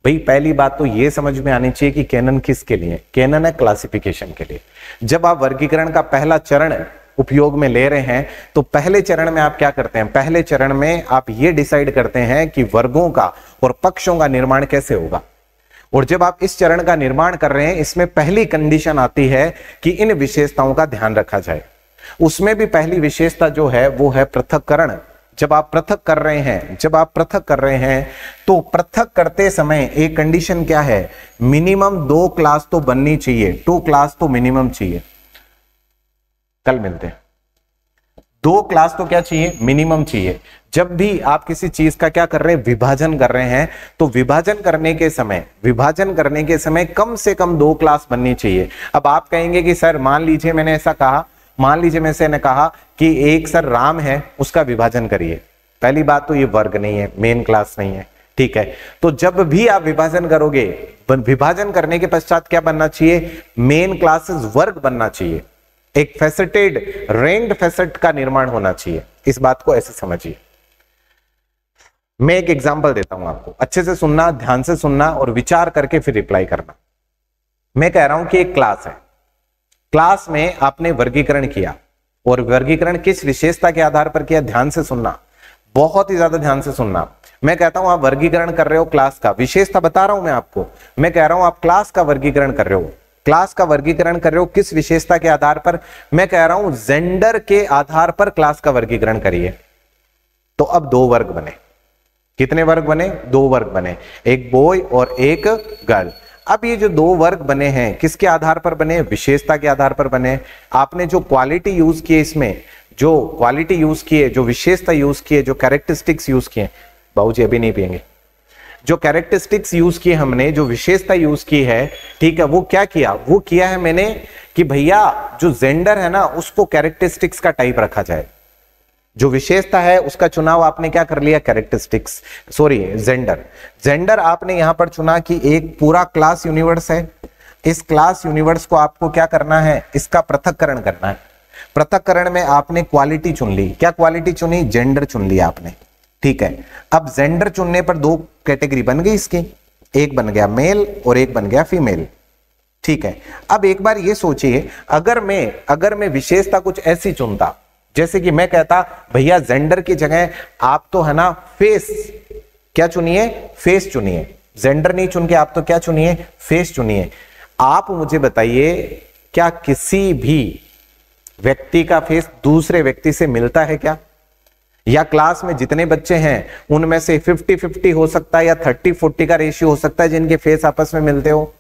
भाई पहली बात तो ये समझ में आनी चाहिए कि कैनन किसके लिए, कैनन है क्लासिफिकेशन के लिए। जब आप वर्गीकरण का पहला चरण उपयोग में ले रहे हैं तो पहले चरण में आप क्या करते हैं, पहले चरण में आप ये डिसाइड करते हैं कि वर्गों का और पक्षों का निर्माण कैसे होगा। और जब आप इस चरण का निर्माण कर रहे हैं, इसमें पहली कंडीशन आती है कि इन विशेषताओं का ध्यान रखा जाए। उसमें भी पहली विशेषता जो है वो है पृथक्करण। जब आप पृथक कर रहे हैं, जब आप पृथक कर रहे हैं तो पृथक करते समय एक कंडीशन क्या है, मिनिमम 2 क्लास तो बननी चाहिए, 2 क्लास तो मिनिमम चाहिए। कल मिलते हैं। 2 क्लास तो क्या चाहिए, मिनिमम चाहिए। जब भी आप किसी चीज का क्या कर रहे हैं, विभाजन कर रहे हैं, तो विभाजन करने के समय कम से कम 2 क्लास बननी चाहिए। अब आप कहेंगे कि सर मान लीजिए मैंने ऐसा कहा, मान लीजिए मैंने कहा कि एक सर राम है, उसका विभाजन करिए। पहली बात तो ये वर्ग नहीं है, मेन क्लास नहीं है, ठीक है। तो जब भी आप विभाजन करोगे, विभाजन करने के पश्चात क्या बनना चाहिए, मेन क्लासेस वर्ग बनना चाहिए, एक फैसेटेड रेंग्ड फैसेट का निर्माण होना चाहिए। इस बात को ऐसे समझिए। मैं एक एग्जांपल देता हूं आपको, अच्छे से सुनना, ध्यान से सुनना और विचार करके फिर रिप्लाई करना। मैं कह रहा हूं कि एक क्लास है, क्लास में आपने वर्गीकरण किया और वर्गीकरण किस विशेषता के आधार पर किया, ध्यान से सुनना, बहुत ही ज्यादा ध्यान से सुनना। मैं कहता हूं आप वर्गीकरण कर रहे हो क्लास का, विशेषता बता रहा हूं मैं आपको, मैं कह रहा हूं आप क्लास का वर्गीकरण कर रहे हो, क्लास का वर्गीकरण कर रहे हो किस विशेषता के आधार पर, मैं कह रहा हूं जेंडर के आधार पर क्लास का वर्गीकरण करिए। तो अब 2 वर्ग बने, कितने वर्ग बने, 2 वर्ग बने, एक बॉय और एक गर्ल। अब ये जो 2 वर्ग बने हैं किसके आधार पर बने, विशेषता के आधार पर बने। आपने जो क्वालिटी यूज किए, इसमें जो क्वालिटी यूज किए, जो विशेषता यूज किए, जो कैरेक्टरिस्टिक्स यूज किए, बाबूजी अभी नहीं पिएंगे, जो कैरेक्टरिस्टिक्स यूज किए हमने, जो विशेषता यूज की है, ठीक है, वो क्या किया, वो किया है मैंने कि भैया जो जेंडर है ना उसको कैरेक्टरिस्टिक्स का टाइप रखा जाए, जो विशेषता है उसका चुनाव आपने क्या कर लिया, कैरेक्टरिस्टिक्स, सॉरी जेंडर। जेंडर आपने यहां पर चुना कि एक पूरा क्लास यूनिवर्स है, इस क्लास यूनिवर्स को आपको क्या करना है, इसका पृथक्करण करना है। पृथक्करण में आपने क्वालिटी चुन ली, क्या क्वालिटी चुनी, जेंडर चुन लिया आपने, ठीक है। अब जेंडर चुनने पर 2 कैटेगरी बन गई इसकी, एक बन गया मेल और एक बन गया फीमेल, ठीक है। अब एक बार ये सोचिए, अगर मैं विशेषता कुछ ऐसी चुनता, जैसे कि मैं कहता भैया जेंडर की जगह आप तो है ना फेस, क्या चुनिए, फेस चुनिए, जेंडर नहीं चुन के आप तो क्या चुनिए, फेस चुनिए। आप मुझे बताइए क्या किसी भी व्यक्ति का फेस दूसरे व्यक्ति से मिलता है क्या? या क्लास में जितने बच्चे हैं उनमें से 50-50 हो सकता है या 30-40 का रेशियो हो सकता है जिनके फेस आपस में मिलते हो?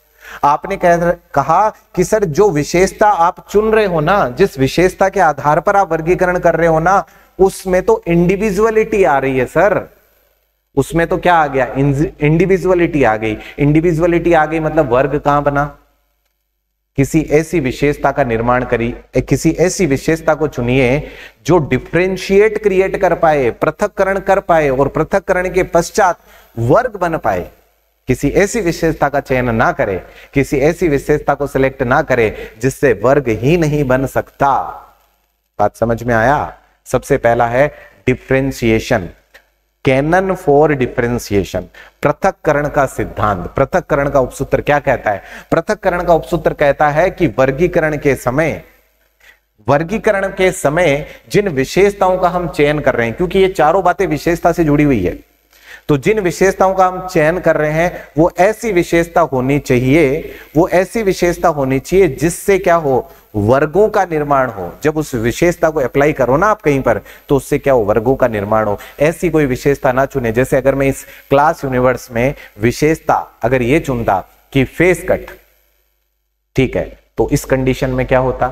आपने कहा कि सर जो विशेषता आप चुन रहे हो ना, जिस विशेषता के आधार पर आप वर्गीकरण कर रहे हो ना, उसमें तो इंडिविजुअलिटी आ रही है सर। उसमें तो क्या आ गया? इंडिविजुअलिटी आ गई। इंडिविजुअलिटी आ गई मतलब वर्ग कहां बना? किसी ऐसी विशेषता का निर्माण करिए, किसी ऐसी विशेषता को चुनिए जो डिफरेंशिएट क्रिएट कर पाए, पृथक्करण कर पाए और पृथक्करण के पश्चात वर्ग बन पाए। किसी ऐसी विशेषता का चयन ना करे, किसी ऐसी विशेषता को सिलेक्ट ना करे जिससे वर्ग ही नहीं बन सकता। बात समझ में आया? सबसे पहला है डिफरेंशिएशन, कैनन फॉर डिफरेंशिएशन, पृथक्करण का सिद्धांत। पृथक्करण का उपसूत्र क्या कहता है? पृथक्करण का उपसूत्र कहता है कि वर्गीकरण के समय जिन विशेषताओं का हम चयन कर रहे हैं, क्योंकि ये चारों बातें विशेषता से जुड़ी हुई है, तो जिन विशेषताओं का हम चयन कर रहे हैं वो ऐसी विशेषता होनी चाहिए जिससे क्या हो? वर्गों का निर्माण हो। जब उस विशेषता को अप्लाई करो ना आप कहीं पर, तो उससे क्या हो? वर्गों का निर्माण हो। ऐसी कोई विशेषता ना चुने। जैसे अगर मैं इस क्लास यूनिवर्स में विशेषता अगर ये चुनता कि फेस कट, ठीक है, तो इस कंडीशन में क्या होता?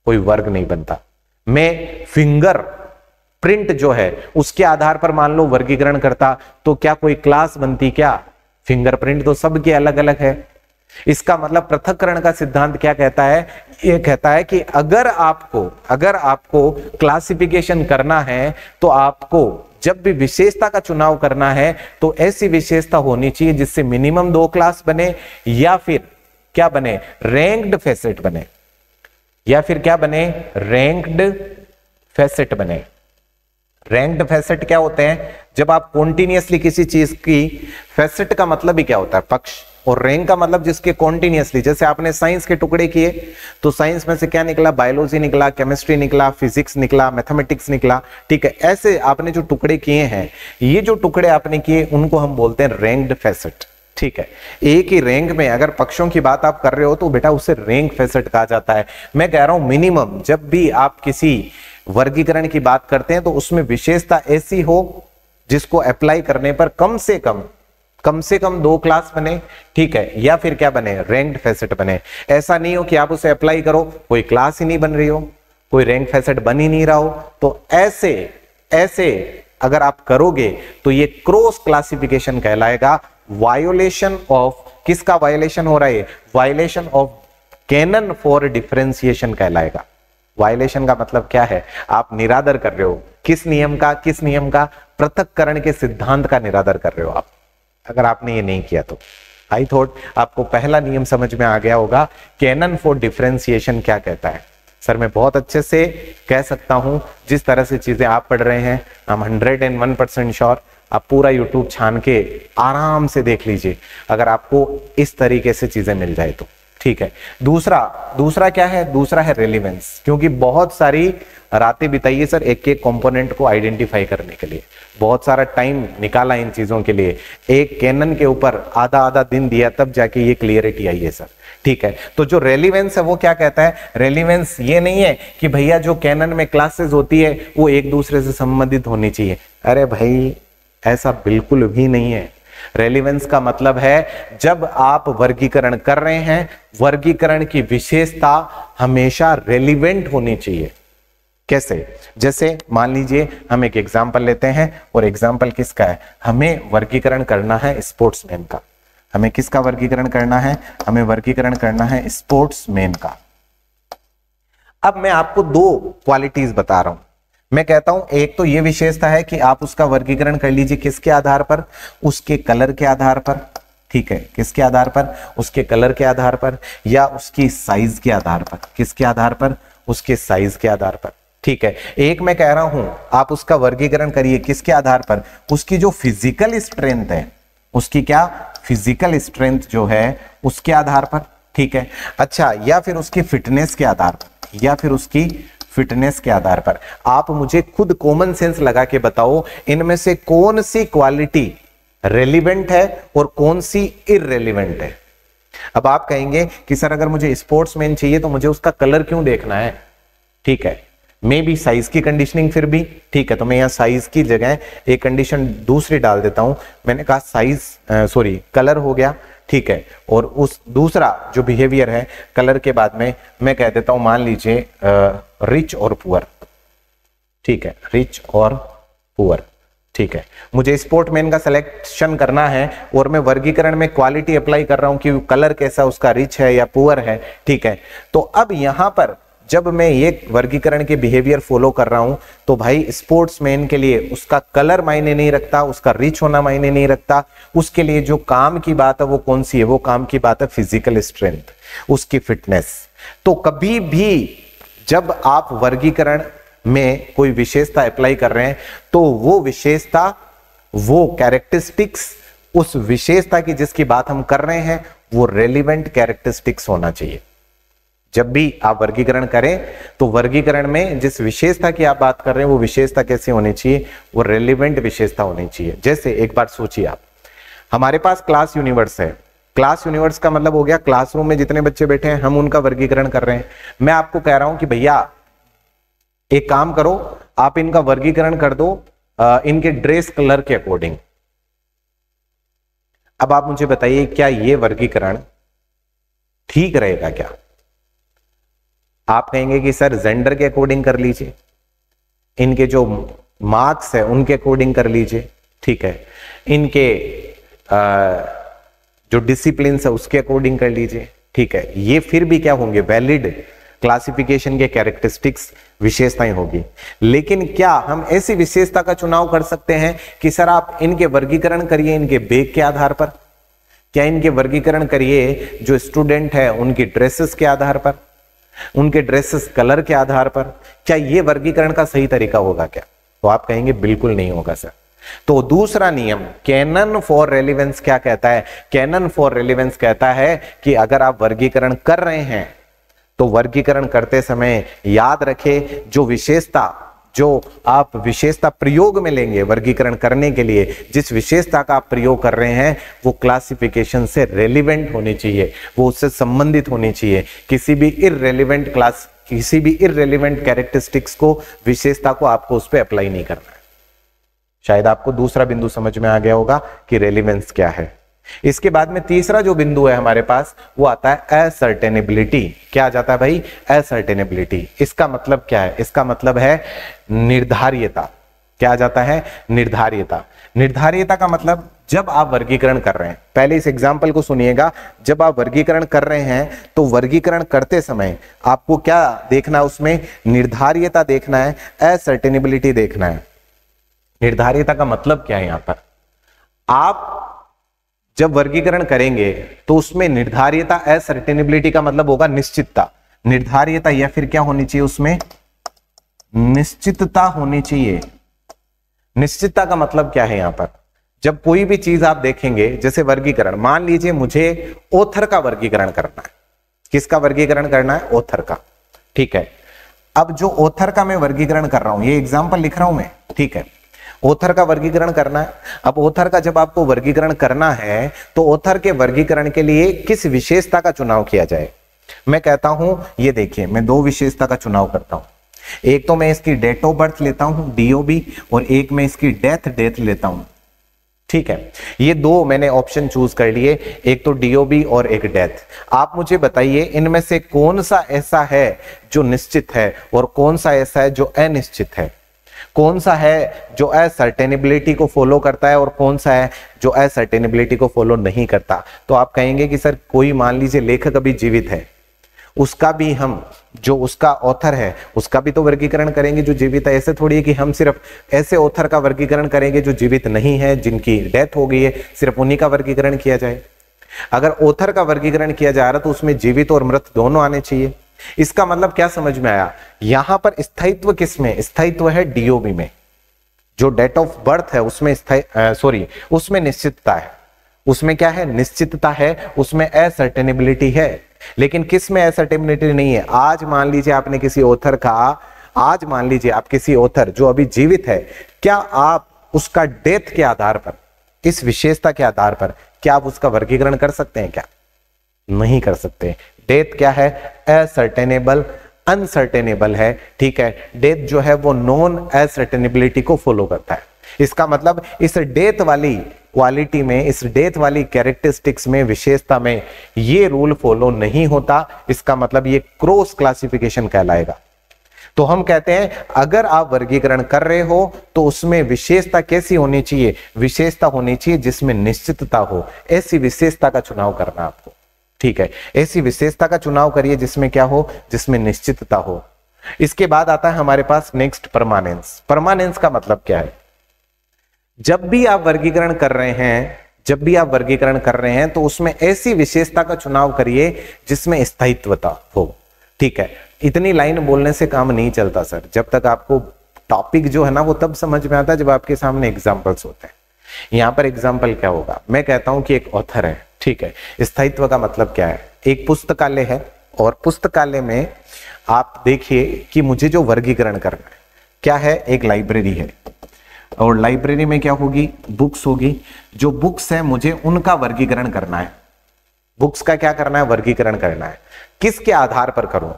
कोई वर्ग नहीं बनता। मैं फिंगर प्रिंट जो है उसके आधार पर मान लो वर्गीकरण करता, तो क्या कोई क्लास बनती क्या? फिंगरप्रिंट तो सबके अलग अलग है। इसका मतलब पृथक्करण का सिद्धांत क्या कहता है? यह कहता है कि अगर आपको क्लासिफिकेशन करना है, तो आपको जब भी विशेषता का चुनाव करना है तो ऐसी विशेषता होनी चाहिए जिससे मिनिमम 2 क्लास बने, या फिर क्या बने? रैंक्ड फैसेट बने, या फिर क्या बने? रैंक्ड फैसेट बने। रैंक्ड फैसेट क्या होते हैं? जब आप कॉन्टिन्यूअसली किसी चीज की, फैसेट का मतलब ही क्या होता है? पक्ष। और रैंक का मतलब जिसके कॉन्टिन्यूअसली, जैसे आपने साइंस के टुकड़े किए तो साइंस में से क्या निकला? बायोलॉजी निकला, केमिस्ट्री निकला, फिजिक्स निकला, मैथमेटिक्स निकला, ठीक है। ऐसे आपने जो टुकड़े किए हैं, ये जो टुकड़े आपने किए उनको हम बोलते हैं रैंक्ड फैसेट, ठीक है। एक ही रैंक में अगर पक्षों की बात आप कर रहे हो तो बेटा उसे रैंक फैसेट कहा जाता है। मैं कह रहा हूं मिनिमम जब भी आप किसी वर्गीकरण की बात करते हैं तो उसमें विशेषता ऐसी हो जिसको अप्लाई करने पर कम से कम 2 क्लास बने, ठीक है, या फिर क्या बने? रैंक्ड फैसेट बने। ऐसा नहीं हो कि आप उसे अप्लाई करो, कोई क्लास ही नहीं बन रही हो, कोई रैंक फैसेट बन ही नहीं रहा हो। तो ऐसे अगर आप करोगे तो ये क्रॉस क्लासिफिकेशन कहलाएगा। वायोलेशन ऑफ, किसका वायोलेशन हो रहा है? Violation of canon for differentiation कहलाएगा। वायलेशन का मतलब क्या है? आप निरादर कर रहे हो किस नियम का? पृथक्करण के सिद्धांत का निरादर कर रहे हो आप। अगर आपने ये नहीं किया तो आई थॉट आपको पहला नियम समझ में आ गया होगा। कैनन फॉर डिफरेंशिएशन क्या कहता है? सर मैं बहुत अच्छे से कह सकता हूं, जिस तरह से चीजें आप पढ़ रहे हैं, I'm 101% श्योर आप पूरा यूट्यूब छान के आराम से देख लीजिए, अगर आपको इस तरीके से चीजें मिल जाए तो, ठीक है। दूसरा क्या है? दूसरा है रेलिवेंस, क्योंकि बहुत सारी रातें बिताइए सर एक एक कंपोनेंट को आइडेंटिफाई करने के लिए, बहुत सारा टाइम निकाला इन चीजों के लिए, एक कैनन के ऊपर आधा दिन दिया, तब जाके ये क्लियरिटी आई है सर, ठीक है। तो जो रेलिवेंस है वो क्या कहता है? रेलिवेंस ये नहीं है कि भैया जो कैनन में क्लासेस होती है वो एक दूसरे से संबंधित होनी चाहिए। अरे भाई ऐसा बिल्कुल भी नहीं है। रेलिवेंस का मतलब है जब आप वर्गीकरण कर रहे हैं, वर्गीकरण की विशेषता हमेशा रेलिवेंट होनी चाहिए। कैसे? जैसे मान लीजिए हम एक एग्जांपल लेते हैं, और एग्जांपल किसका है? हमें वर्गीकरण करना है स्पोर्ट्समैन का। हमें किसका वर्गीकरण करना है? हमें वर्गीकरण करना है स्पोर्ट्समैन का। अब मैं आपको 2 क्वालिटीज बता रहा हूं। मैं कहता हूं एक तो ये विशेषता है कि आप उसका वर्गीकरण कर लीजिए किसके आधार पर? उसके कलर के आधार पर, ठीक है। किसके आधार पर? उसके कलर के आधार पर, या उसकी साइज के आधार पर। किसके आधार पर? उसके साइज के आधार पर, ठीक है। एक मैं कह रहा हूं आप उसका वर्गीकरण करिए किसके आधार पर? उसकी जो फिजिकल स्ट्रेंथ है, उसकी क्या फिजिकल स्ट्रेंथ जो है उसके आधार पर, ठीक है। अच्छा, या फिर उसकी फिटनेस के आधार पर, या फिर उसकी फिटनेस के आधार पर। आप मुझे खुद कॉमन सेंस लगा के बताओ इनमें से कौन सी क्वालिटी रेलिवेंट है और कौन सी इररेलिवेंट है। अब आप कहेंगे कि सर अगर मुझे स्पोर्ट्समैन चाहिए तो मुझे उसका कलर क्यों देखना है? ठीक है, मे बी साइज की कंडीशनिंग फिर भी ठीक है, तो मैं यहाँ साइज की जगह एक कंडीशन दूसरी डाल देता हूं। मैंने कहा साइज कलर हो गया, ठीक है, और उस दूसरा जो बिहेवियर है कलर के बाद में मैं कह देता हूं, मान लीजिए रिच और पुअर। ठीक है, रिच और पुअर। ठीक है, मुझे स्पोर्टमैन का सिलेक्शन करना है और मैं वर्गीकरण में क्वालिटी अप्लाई कर रहा हूं कि कलर कैसा उसका, रिच है या पुअर है। ठीक है, तो अब यहां पर जब मैं ये वर्गीकरण के बिहेवियर फॉलो कर रहा हूं तो भाई स्पोर्ट्समैन के लिए उसका कलर मायने नहीं रखता, उसका रिच होना मायने नहीं रखता। उसके लिए जो काम की बात है वो कौन सी है? वो काम की बात है फिजिकल स्ट्रेंथ, उसकी फिटनेस। तो कभी भी जब आप वर्गीकरण में कोई विशेषता अप्लाई कर रहे हैं तो वो विशेषता, वो कैरेक्टरिस्टिक्स, उस विशेषता की जिसकी बात हम कर रहे हैं वो रेलिवेंट कैरेक्टरिस्टिक्स होना चाहिए। जब भी आप वर्गीकरण करें तो वर्गीकरण में जिस विशेषता की आप बात कर रहे हैं वो विशेषता कैसी होनी चाहिए? वो रेलिवेंट विशेषता होनी चाहिए। जैसे एक बार सोचिए आप, हमारे पास क्लास यूनिवर्स है। क्लास यूनिवर्स का मतलब हो गया क्लासरूम में जितने बच्चे बैठे हैं हम उनका वर्गीकरण कर रहे हैं। मैं आपको कह रहा हूं कि भैया एक काम करो, आप इनका वर्गीकरण कर दो इनके ड्रेस कलर के अकॉर्डिंग। अब आप मुझे बताइए क्या ये वर्गीकरण ठीक रहेगा क्या? आप कहेंगे कि सर जेंडर के अकॉर्डिंग कर लीजिए, इनके जो मार्क्स है उनके अकॉर्डिंग कर लीजिए, ठीक है, इनके जो डिसिप्लिन है उसके अकॉर्डिंग कर लीजिए, ठीक है, ये फिर भी क्या होंगे? वैलिड क्लासिफिकेशन के कैरेक्टरिस्टिक्स, विशेषताएं होगी। लेकिन क्या हम ऐसी विशेषता का चुनाव कर सकते हैं कि सर आप इनके वर्गीकरण करिए इनके बैग के आधार पर? क्या इनके वर्गीकरण करिए जो स्टूडेंट है उनकी ड्रेसेस के आधार पर, उनके ड्रेसेस कलर के आधार पर? क्या ये वर्गीकरण का सही तरीका होगा क्या? तो आप कहेंगे बिल्कुल नहीं होगा सर। तो दूसरा नियम कैनन फॉर रेलेवेंस क्या कहता है? कैनन फॉर रेलेवेंस कहता है कि अगर आप वर्गीकरण कर रहे हैं तो वर्गीकरण करते समय याद रखें जो विशेषता, जो आप विशेषता प्रयोग में लेंगे वर्गीकरण करने के लिए, जिस विशेषता का आप प्रयोग कर रहे हैं वो क्लासिफिकेशन से रेलिवेंट होनी चाहिए, वो उससे संबंधित होनी चाहिए। किसी भी इररेलेवेंट क्लास, किसी भी इररेलेवेंट कैरेक्टरिस्टिक्स को, विशेषता को आपको उस पर अप्लाई नहीं करना है। शायद आपको दूसरा बिंदु समझ में आ गया होगा कि रेलिवेंस क्या है। इसके बाद में तीसरा जो बिंदु है हमारे पास वो आता है असर्टेनेबिलिटी। क्या आ जाता है भाई? असर्टेनेबिलिटी। इसका मतलब क्या है? इसका मतलब है निर्धार्यता। क्या आ जाता है? निर्धार्यता। निर्धार्यता का मतलब जब आप वर्गीकरण कर रहे हैं, पहले इस एग्जाम्पल को सुनिएगा, जब आप वर्गीकरण कर रहे हैं तो वर्गीकरण करते समय आपको क्या देखना है? उसमें निर्धार्यता देखना है, असर्टेनेबिलिटी देखना है। निर्धार्यता का मतलब क्या है? यहां पर आप जब वर्गीकरण करेंगे तो उसमें निर्धार्यता, असर्टेनेबिलिटी का मतलब होगा निश्चितता। निर्धार्यता या फिर क्या होनी चाहिए? उसमें निश्चितता होनी चाहिए। निश्चितता का मतलब क्या है? यहां पर जब कोई भी चीज आप देखेंगे, जैसे वर्गीकरण, मान लीजिए मुझे ऑथर का वर्गीकरण करना है। किसका वर्गीकरण करना है? ऑथर का। ठीक है, अब जो ऑथर का मैं वर्गीकरण कर रहा हूं, ये एग्जाम्पल लिख रहा हूं मैं, ठीक है, ऑथर का वर्गीकरण करना है। अब ऑथर का जब आपको वर्गीकरण करना है तो ऑथर के वर्गीकरण के लिए किस विशेषता का चुनाव किया जाए? मैं कहता हूं, ये देखिए, मैं दो विशेषता का चुनाव करता हूं। एक तो मैं इसकी डेट ऑफ बर्थ लेता हूं DOB, और एक मैं इसकी डेथ लेता हूं। ठीक है, ये दो मैंने ऑप्शन चूज कर लिए, एक तो DOB और एक डेथ। आप मुझे बताइए इनमें से कौन सा ऐसा है जो निश्चित है और कौन सा ऐसा है जो अनिश्चित है? कौन सा है जो असर्टेनेबिलिटी को फॉलो करता है और कौन सा है जो असर्टेनेबिलिटी को फॉलो नहीं करता? तो आप कहेंगे कि सर कोई मान लीजिए लेखक अभी जीवित है, उसका भी हम, जो उसका ऑथर है उसका भी तो वर्गीकरण करेंगे जो जीवित है। ऐसे थोड़ी है कि हम सिर्फ ऐसे ऑथर का वर्गीकरण करेंगे जो जीवित नहीं है, जिनकी डेथ हो गई है, सिर्फ उन्हीं का वर्गीकरण किया जाए। अगर ऑथर का वर्गीकरण किया जा रहा तो उसमें जीवित और मृत दोनों आने चाहिए। इसका मतलब क्या समझ में आया? यहां पर स्थायित्व किसमें? स्थायित्व है DOB में। जो डेट ऑफ बर्थ है उसमें उसमें निश्चितता है। उसमें क्या है? निश्चितता है, उसमें असर्टेनेबिलिटी है। लेकिन किस में असर्टेनेबिलिटी नहीं है? आज मान लीजिए आपने किसी ऑथर का, आज मान लीजिए आप किसी ऑथर जो अभी जीवित है, क्या आप उसका डेथ के आधार पर, इस विशेषता के आधार पर क्या आप उसका वर्गीकरण कर सकते हैं क्या? नहीं कर सकते। डेथ क्या है? असर्टेनेबल, अनसर्टेनेबल है, ठीक है। डेथ जो है वो नॉन असर्टेनेबिलिटी को फॉलो करता है। इसका मतलब इस डेथ वाली क्वालिटी में, इस डेथ वाली कैरेक्टरिस्टिक्स में, विशेषता में ये रूल फॉलो नहीं होता। इसका मतलब ये क्रॉस क्लासिफिकेशन कहलाएगा। तो हम कहते हैं अगर आप वर्गीकरण कर रहे हो तो उसमें विशेषता कैसी होनी चाहिए? विशेषता होनी चाहिए जिसमें निश्चितता हो। ऐसी विशेषता का चुनाव करना आपको, ठीक है। ऐसी विशेषता का चुनाव करिए जिसमें क्या हो? जिसमें निश्चितता हो। इसके बाद आता है हमारे पास नेक्स्ट परमानेंस। परमानेंस का मतलब क्या है? जब भी आप वर्गीकरण कर रहे हैं, जब भी आप वर्गीकरण कर रहे हैं तो उसमें ऐसी विशेषता का चुनाव करिए जिसमें स्थायित्वता हो, ठीक है। इतनी लाइन बोलने से काम नहीं चलता सर। जब तक आपको टॉपिक जो है ना वो तब समझ में आता है जब आपके सामने एग्जाम्पल्स होते हैं। यहां पर एग्जाम्पल क्या होगा? मैं कहता हूं कि एक ऑथर है, ठीक है। स्थायित्व का मतलब क्या है? एक पुस्तकालय है और पुस्तकालय में आप देखिए कि मुझे जो वर्गीकरण करना है क्या है? एक लाइब्रेरी है और लाइब्रेरी में क्या होगी? बुक्स होगी। जो बुक्स है मुझे उनका वर्गीकरण करना है। बुक्स का क्या करना है? वर्गीकरण करना है। किसके आधार पर करूं?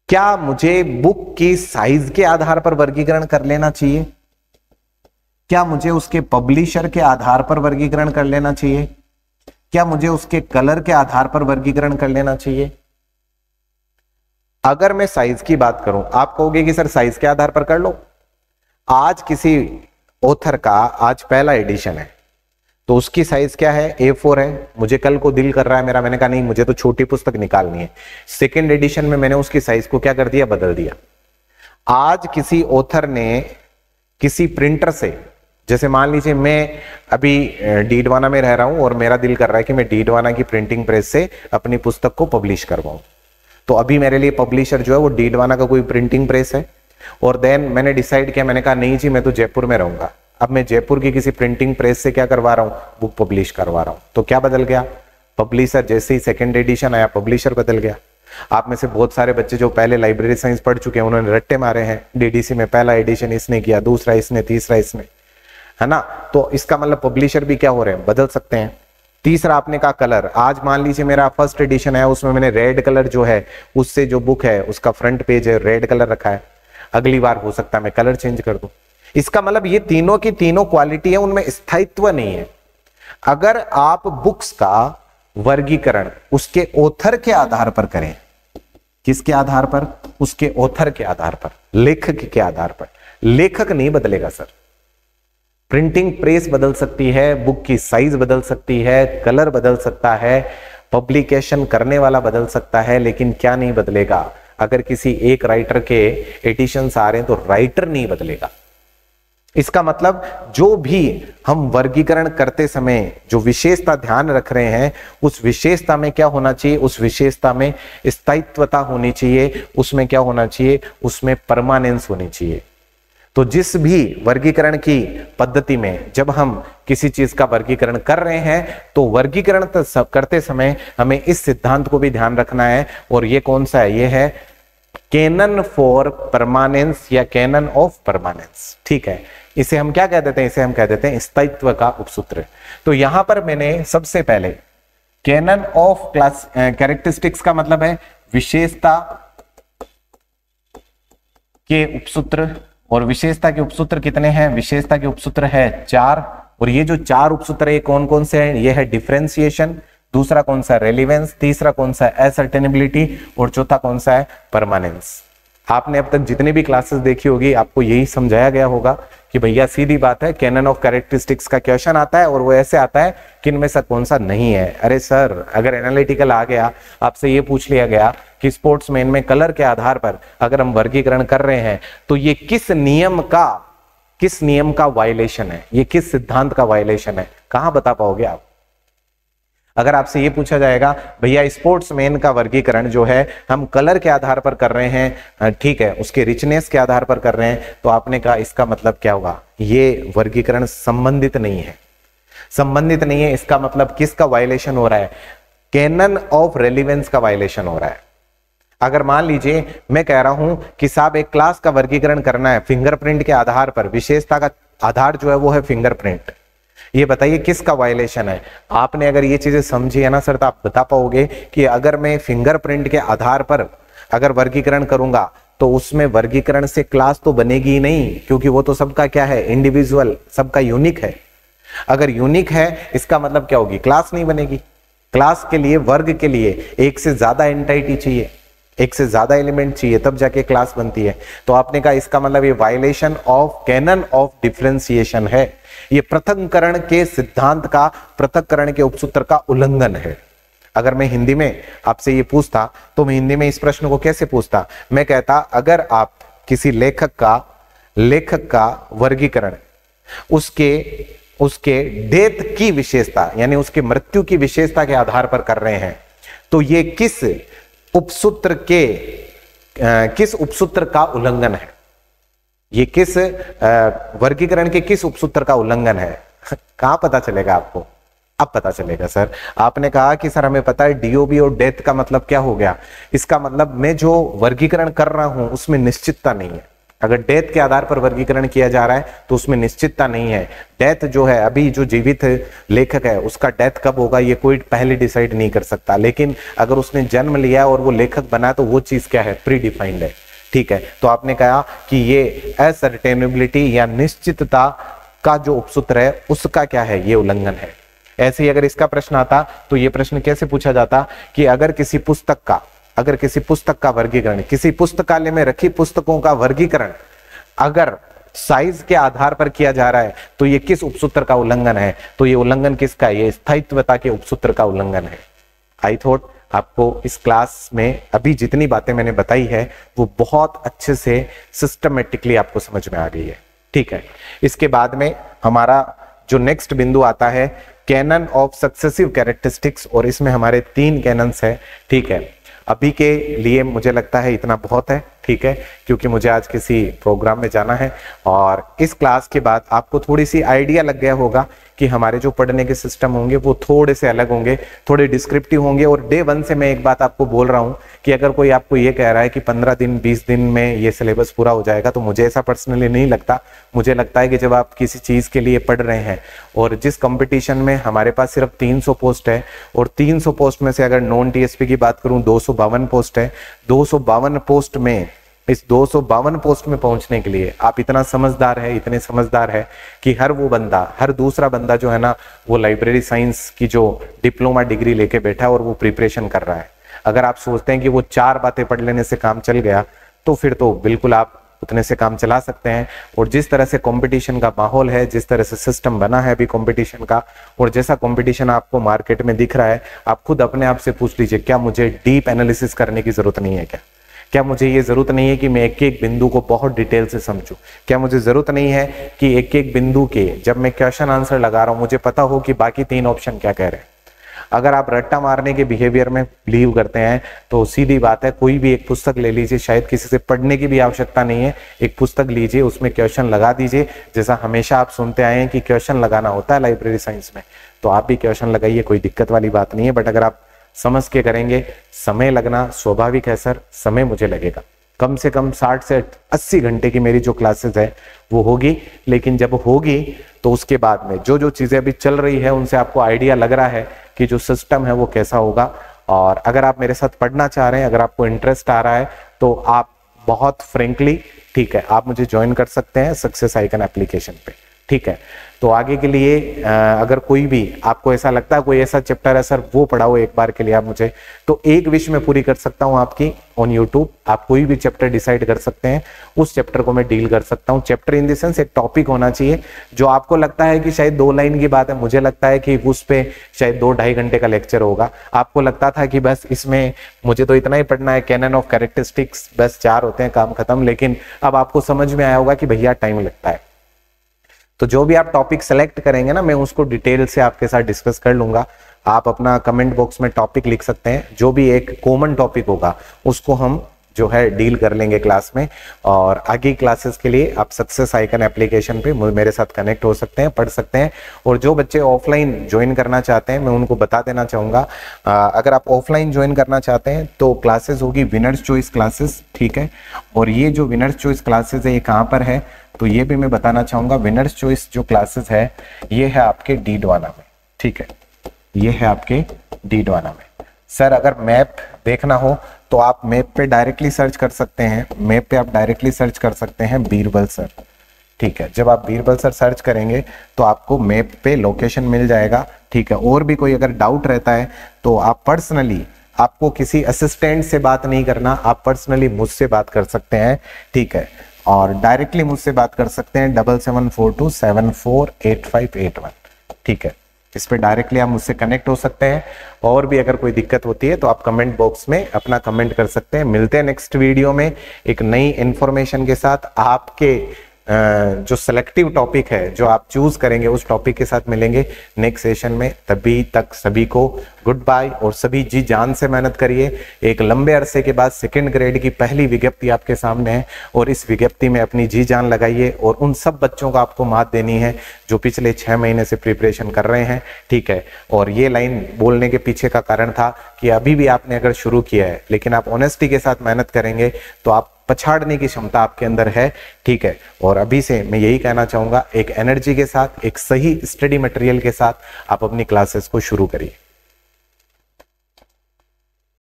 क्या मुझे बुक की साइज के आधार पर वर्गीकरण कर लेना चाहिए? क्या मुझे उसके पब्लिशर के आधार पर वर्गीकरण कर लेना चाहिए? क्या मुझे उसके कलर के आधार पर वर्गीकरण कर लेना चाहिए? अगर मैं साइज की बात करूं, आप कहोगे कि सर साइज के आधार पर कर लो। आज किसी ऑथर का आज पहला एडिशन है तो उसकी साइज क्या है? A4 है। मुझे कल को दिल कर रहा है मेरा, मैंने कहा नहीं मुझे तो छोटी पुस्तक निकालनी है। सेकेंड एडिशन में मैंने उसकी साइज को क्या कर दिया? बदल दिया। आज किसी ऑथर ने किसी प्रिंटर से, जैसे मान लीजिए मैं अभी डीडवाना में रह रहा हूं और मेरा दिल कर रहा है कि मैं डीडवाना की प्रिंटिंग प्रेस से अपनी पुस्तक को पब्लिश करवाऊं, तो अभी मेरे लिए पब्लिशर जो है वो डीडवाना का कोई प्रिंटिंग प्रेस है। और देन मैंने डिसाइड किया, मैंने कहा नहीं जी मैं तो जयपुर में रहूंगा। अब मैं जयपुर की किसी प्रिंटिंग प्रेस से क्या करवा रहा हूं? बुक पब्लिश करवा रहा हूं। तो क्या बदल गया? पब्लिशर। जैसे ही सेकंड एडिशन आया पब्लिशर बदल गया। आप में से बहुत सारे बच्चे जो पहले लाइब्रेरी साइंस पढ़ चुके हैं उन्होंने रट्टे मारे हैं। डीडीसी में पहला एडिशन इसने किया, दूसरा इसने, तीसरा इसने, है ना। तो इसका मतलब पब्लिशर भी क्या हो रहे हैं? बदल सकते हैं। तीसरा आपने कहा कलर। आज मान लीजिए मेरा फर्स्ट एडिशन है, उसमें मैंने रेड कलर जो है उससे जो बुक है उसका फ्रंट पेज है रेड कलर रखा है। अगली बार हो सकता है मैं कलर चेंज कर दूं। इसका मतलब ये तीनों की तीनों क्वालिटी है, उनमें स्थायित्व नहीं है। अगर आप बुक्स का वर्गीकरण उसके ऑथर के आधार पर करें, किसके आधार पर? उसके ऑथर के आधार पर, लेखक के आधार पर। लेखक नहीं बदलेगा सर। प्रिंटिंग प्रेस बदल सकती है, बुक की साइज बदल सकती है, कलर बदल सकता है, पब्लिकेशन करने वाला बदल सकता है, लेकिन क्या नहीं बदलेगा? अगर किसी एक राइटर के एडिशंस आ रहे हैं तो राइटर नहीं बदलेगा। इसका मतलब जो भी हम वर्गीकरण करते समय जो विशेषता ध्यान रख रहे हैं उस विशेषता में क्या होना चाहिए? उस विशेषता में स्थायित्वता होनी चाहिए। उसमें क्या होना चाहिए? उसमें परमानेंस होनी चाहिए। तो जिस भी वर्गीकरण की पद्धति में जब हम किसी चीज का वर्गीकरण कर रहे हैं तो वर्गीकरण करते समय हमें इस सिद्धांत को भी ध्यान रखना है। और ये कौन सा है? ये है कैनन फॉर परमानेंस या कैनन ऑफ परमानेंस, ठीक है। इसे हम क्या कह देते हैं? इसे हम कह देते हैं स्थायित्व का उपसूत्र। तो यहां पर मैंने सबसे पहले कैनन ऑफ क्लास कैरेक्टरिस्टिक्स का मतलब है विशेषता के उपसूत्र। और विशेषता के उपसूत्र कितने हैं? विशेषता के उपसूत्र है 4। और ये जो 4 उपसूत्र है कौन कौन से हैं? ये है डिफरेंशिएशन, दूसरा कौन सा? रेलिवेंस, तीसरा कौन सा? असर्टेनेबिलिटी, और चौथा कौन सा है? परमानेंस। आपने अब तक जितनी भी क्लासेस देखी होगी आपको यही समझाया गया होगा कि भैया सीधी बात है, कैनन ऑफ कैरेक्टरिस्टिक्स का क्वेश्चन आता है और वो ऐसे आता है कि इनमें से कौन सा नहीं है। अरे सर, अगर एनालिटिकल आ गया, आपसे ये पूछ लिया गया कि स्पोर्ट्समैन में कलर के आधार पर अगर हम वर्गीकरण कर रहे हैं तो ये किस नियम का वायलेशन है, ये किस सिद्धांत का वायलेशन है, कहां बता पाओगे आप? अगर आपसे ये पूछा जाएगा भैया स्पोर्ट्समैन का वर्गीकरण जो है हम कलर के आधार पर कर रहे हैं, ठीक है, उसके रिचनेस के आधार पर कर रहे हैं, तो आपने कहा इसका मतलब क्या होगा? ये वर्गीकरण संबंधित नहीं है, संबंधित नहीं है। इसका मतलब किसका वायलेशन हो रहा है? कैनन ऑफ रेलिवेंस का वायलेशन हो रहा है। अगर मान लीजिए मैं कह रहा हूं कि साहब एक क्लास का वर्गीकरण करना है फिंगरप्रिंट के आधार पर, विशेषता का आधार जो है वो है फिंगरप्रिंट, ये बताइए किसका वायलेशन है। आपने अगर ये चीजें समझी है ना सर, तो आप बता पाओगे कि अगर मैं फिंगरप्रिंट के आधार पर अगर वर्गीकरण करूंगा तो उसमें वर्गीकरण से क्लास तो बनेगी ही नहीं, क्योंकि वो तो सबका क्या है, इंडिविजुअल, सबका यूनिक है। अगर यूनिक है इसका मतलब क्या होगी, क्लास नहीं बनेगी। क्लास के लिए, वर्ग के लिए एक से ज्यादा एंटिटी चाहिए, एक से ज्यादा एलिमेंट चाहिए, तब जाके क्लास बनती है। तो आपने कहा इसका मतलब ये violation of canon of differentiation है, ये पृथक्करण के सिद्धांत का, पृथक्करण के उपसूत्र का उल्लंघन है। अगर मैं हिंदी में आपसे ये पूछता तो मैं हिंदी में इस प्रश्न को कैसे पूछता, मैं कहता अगर आप किसी लेखक का वर्गीकरण उसके डेथ की विशेषता यानी उसके मृत्यु की विशेषता के आधार पर कर रहे हैं, तो ये किस उपसूत्र का उल्लंघन है, ये किस वर्गीकरण के किस उपसूत्र का उल्लंघन है। कहां पता चलेगा आपको, अब पता चलेगा सर। आपने कहा कि सर हमें पता है डीओबी और डेथ का मतलब क्या हो गया, इसका मतलब मैं जो वर्गीकरण कर रहा हूं उसमें निश्चितता नहीं है। अगर डेथ के आधार पर वर्गीकरण किया जा रहा है तो उसमें निश्चितता नहीं है। डेथ जो है, अभी जो जीवित लेखक है उसका डेथ कब होगा ये कोई पहले डिसाइड नहीं कर सकता, लेकिन अगर उसने जन्म लिया और वो लेखक बना तो वो चीज क्या है, प्री डिफाइंड है। ठीक है, तो आपने कहा कि ये असर्टेनेबिलिटी या निश्चितता का जो उपसूत्र है उसका क्या है, ये उल्लंघन है। ऐसे ही अगर इसका प्रश्न आता तो ये प्रश्न कैसे पूछा जाता कि अगर किसी पुस्तक का वर्गीकरण, किसी पुस्तकालय में रखी पुस्तकों का वर्गीकरण अगर साइज के आधार पर किया जा रहा है तो ये किस उपसूत्र का उल्लंघन है, तो ये उल्लंघन किसका, ये स्थायित्वता के उपसूत्र का उल्लंघन है। आई थॉट आपको इस क्लास में अभी जितनी बातें मैंने बताई है वो बहुत अच्छे से सिस्टमेटिकली आपको समझ में आ गई है। ठीक है, इसके बाद में हमारा जो नेक्स्ट बिंदु आता है कैनन ऑफ सक्सेसिव कैरेक्टरिस्टिक्स, और इसमें हमारे 3 कैनन्स है। ठीक है, अभी के लिए मुझे लगता है इतना बहुत है। ठीक है, क्योंकि मुझे आज किसी प्रोग्राम में जाना है, और इस क्लास के बाद आपको थोड़ी सी आइडिया लग गया होगा कि हमारे जो पढ़ने के सिस्टम होंगे वो थोड़े से अलग होंगे, थोड़े डिस्क्रिप्टिव होंगे। और डे 1 से मैं एक बात आपको बोल रहा हूं कि अगर कोई आपको ये कह रहा है कि 15 दिन 20 दिन में ये सिलेबस पूरा हो जाएगा, तो मुझे ऐसा पर्सनली नहीं लगता। मुझे लगता है कि जब आप किसी चीज के लिए पढ़ रहे हैं, और जिस कंपटीशन में हमारे पास सिर्फ 300 पोस्ट है, और 300 पोस्ट में से अगर नॉन टीएसपी की बात करूं 252 पोस्ट है, 252 पोस्ट में, इस 252 पोस्ट में पहुंचने के लिए आप इतने समझदार है कि हर दूसरा बंदा जो है ना वो लाइब्रेरी साइंस की जो डिप्लोमा डिग्री लेके बैठा है और वो प्रिपरेशन कर रहा है। अगर आप सोचते हैं कि वो 4 बातें पढ़ लेने से काम चल गया, तो फिर तो बिल्कुल आप उतने से काम चला सकते हैं। और जिस तरह से कंपटीशन का माहौल है, जिस तरह से सिस्टम बना है अभी कंपटीशन का, और जैसा कंपटीशन आपको मार्केट में दिख रहा है, आप खुद अपने आप से पूछ लीजिए, क्या मुझे डीप एनालिसिस करने की जरूरत नहीं है? क्या मुझे ये जरूरत नहीं है कि मैं एक एक बिंदु को बहुत डिटेल से समझूं? क्या मुझे जरूरत नहीं है कि एक एक बिंदु के जब मैं क्वेश्चन आंसर लगा रहा हूं मुझे पता हो कि बाकी 3 ऑप्शन क्या कह रहे हैं? अगर आप रट्टा मारने के बिहेवियर में बिलीव करते हैं तो सीधी बात है, कोई भी एक पुस्तक ले लीजिए, शायद किसी से पढ़ने की भी आवश्यकता नहीं है, एक पुस्तक लीजिए, उसमें क्वेश्चन लगा दीजिए। जैसा हमेशा आप सुनते आए हैं कि क्वेश्चन लगाना होता है लाइब्रेरी साइंस में, तो आप भी क्वेश्चन लगाइए, कोई दिक्कत वाली बात नहीं है। बट अगर आप समझ के करेंगे, समय लगना स्वाभाविक है सर, समय मुझे लगेगा कम से कम 60 से 80 घंटे की मेरी जो क्लासेस है वो होगी। लेकिन जब होगी तो उसके बाद में जो जो चीजें अभी चल रही है उनसे आपको आइडिया लग रहा है कि जो सिस्टम है वो कैसा होगा। और अगर आप मेरे साथ पढ़ना चाह रहे हैं, अगर आपको इंटरेस्ट आ रहा है, तो आप बहुत फ्रेंकली, ठीक है, आप मुझे ज्वाइन कर सकते हैं सक्सेस आइकन एप्लीकेशन पे। ठीक है, तो आगे के लिए अगर कोई भी आपको ऐसा लगता है कोई ऐसा चैप्टर है सर वो पढ़ाओ एक बार के लिए आप मुझे, तो एक विश में पूरी कर सकता हूं आपकी ऑन यूट्यूब। आप कोई भी चैप्टर डिसाइड कर सकते हैं, उस चैप्टर को मैं डील कर सकता हूं। चैप्टर इन द सेंस एक टॉपिक होना चाहिए जो आपको लगता है कि शायद 2 लाइन की बात है, मुझे लगता है कि उस पे शायद 2-2.5 घंटे का लेक्चर होगा। आपको लगता था कि बस इसमें मुझे तो इतना ही पढ़ना है, कैनन ऑफ कैरेक्टरिस्टिक्स, बस 4 होते हैं, काम खत्म। लेकिन अब आपको समझ में आया होगा कि भैया टाइम लगता है। तो जो भी आप टॉपिक सेलेक्ट करेंगे ना, मैं उसको डिटेल से आपके साथ डिस्कस कर लूंगा। आप अपना कमेंट बॉक्स में टॉपिक लिख सकते हैं, जो भी एक कॉमन टॉपिक होगा उसको हम जो है डील कर लेंगे क्लास में। और आगे क्लासेस के लिए आप सक्सेस आइकन एप्लीकेशन पे मेरे साथ कनेक्ट हो सकते हैं, पढ़ सकते हैं। और जो बच्चे ऑफलाइन ज्वाइन करना चाहते हैं, मैं उनको बता देना चाहूँगा, अगर आप ऑफलाइन ज्वाइन करना चाहते हैं तो क्लासेस होगी विनर्स चॉइस क्लासेस। ठीक है, और ये जो विनर्स चॉइस क्लासेस है ये कहाँ पर है, तो ये भी मैं बताना चाहूंगा, विनर्स चॉइस जो क्लासेस है ये है आपके डीडवाना में, ठीक है, ये है आपके डीडवाना में। सर अगर मैप देखना हो तो आप मैप पे डायरेक्टली सर्च कर सकते हैं, मैप पे आप डायरेक्टली सर्च कर सकते हैं बीरबल सर, ठीक है। जब आप बीरबल सर सर्च करेंगे तो आपको मैप पे लोकेशन मिल जाएगा, ठीक है। और भी कोई अगर डाउट रहता है तो आप पर्सनली, आपको किसी असिस्टेंट से बात नहीं करना, आप पर्सनली मुझसे बात कर सकते हैं, ठीक है। और डायरेक्टली मुझसे बात कर सकते हैं 7742748581, ठीक है। इस पे डायरेक्टली आप मुझसे कनेक्ट हो सकते हैं। और भी अगर कोई दिक्कत होती है तो आप कमेंट बॉक्स में अपना कमेंट कर सकते हैं। मिलते हैं नेक्स्ट वीडियो में एक नई इंफॉर्मेशन के साथ। आपके जो सेलेक्टिव टॉपिक है जो आप चूज करेंगे उस टॉपिक के साथ मिलेंगे नेक्स्ट सेशन में। तभी तक सभी को गुड बाय और सभी जी जान से मेहनत करिए। एक लंबे अरसे के बाद सेकंड ग्रेड की पहली विज्ञप्ति आपके सामने है और इस विज्ञप्ति में अपनी जी जान लगाइए और उन सब बच्चों को आपको मात देनी है जो पिछले 6 महीने से प्रिपरेशन कर रहे हैं, ठीक है। और ये लाइन बोलने के पीछे का कारण था कि अभी भी आपने अगर शुरू किया है लेकिन आप ऑनेस्टी के साथ मेहनत करेंगे तो आप पछाड़ने की क्षमता आपके अंदर है, ठीक है। और अभी से मैं यही कहना चाहूंगा, एक एनर्जी के साथ, एक सही स्टडी मटेरियल के साथ आप अपनी क्लासेस को शुरू करिए।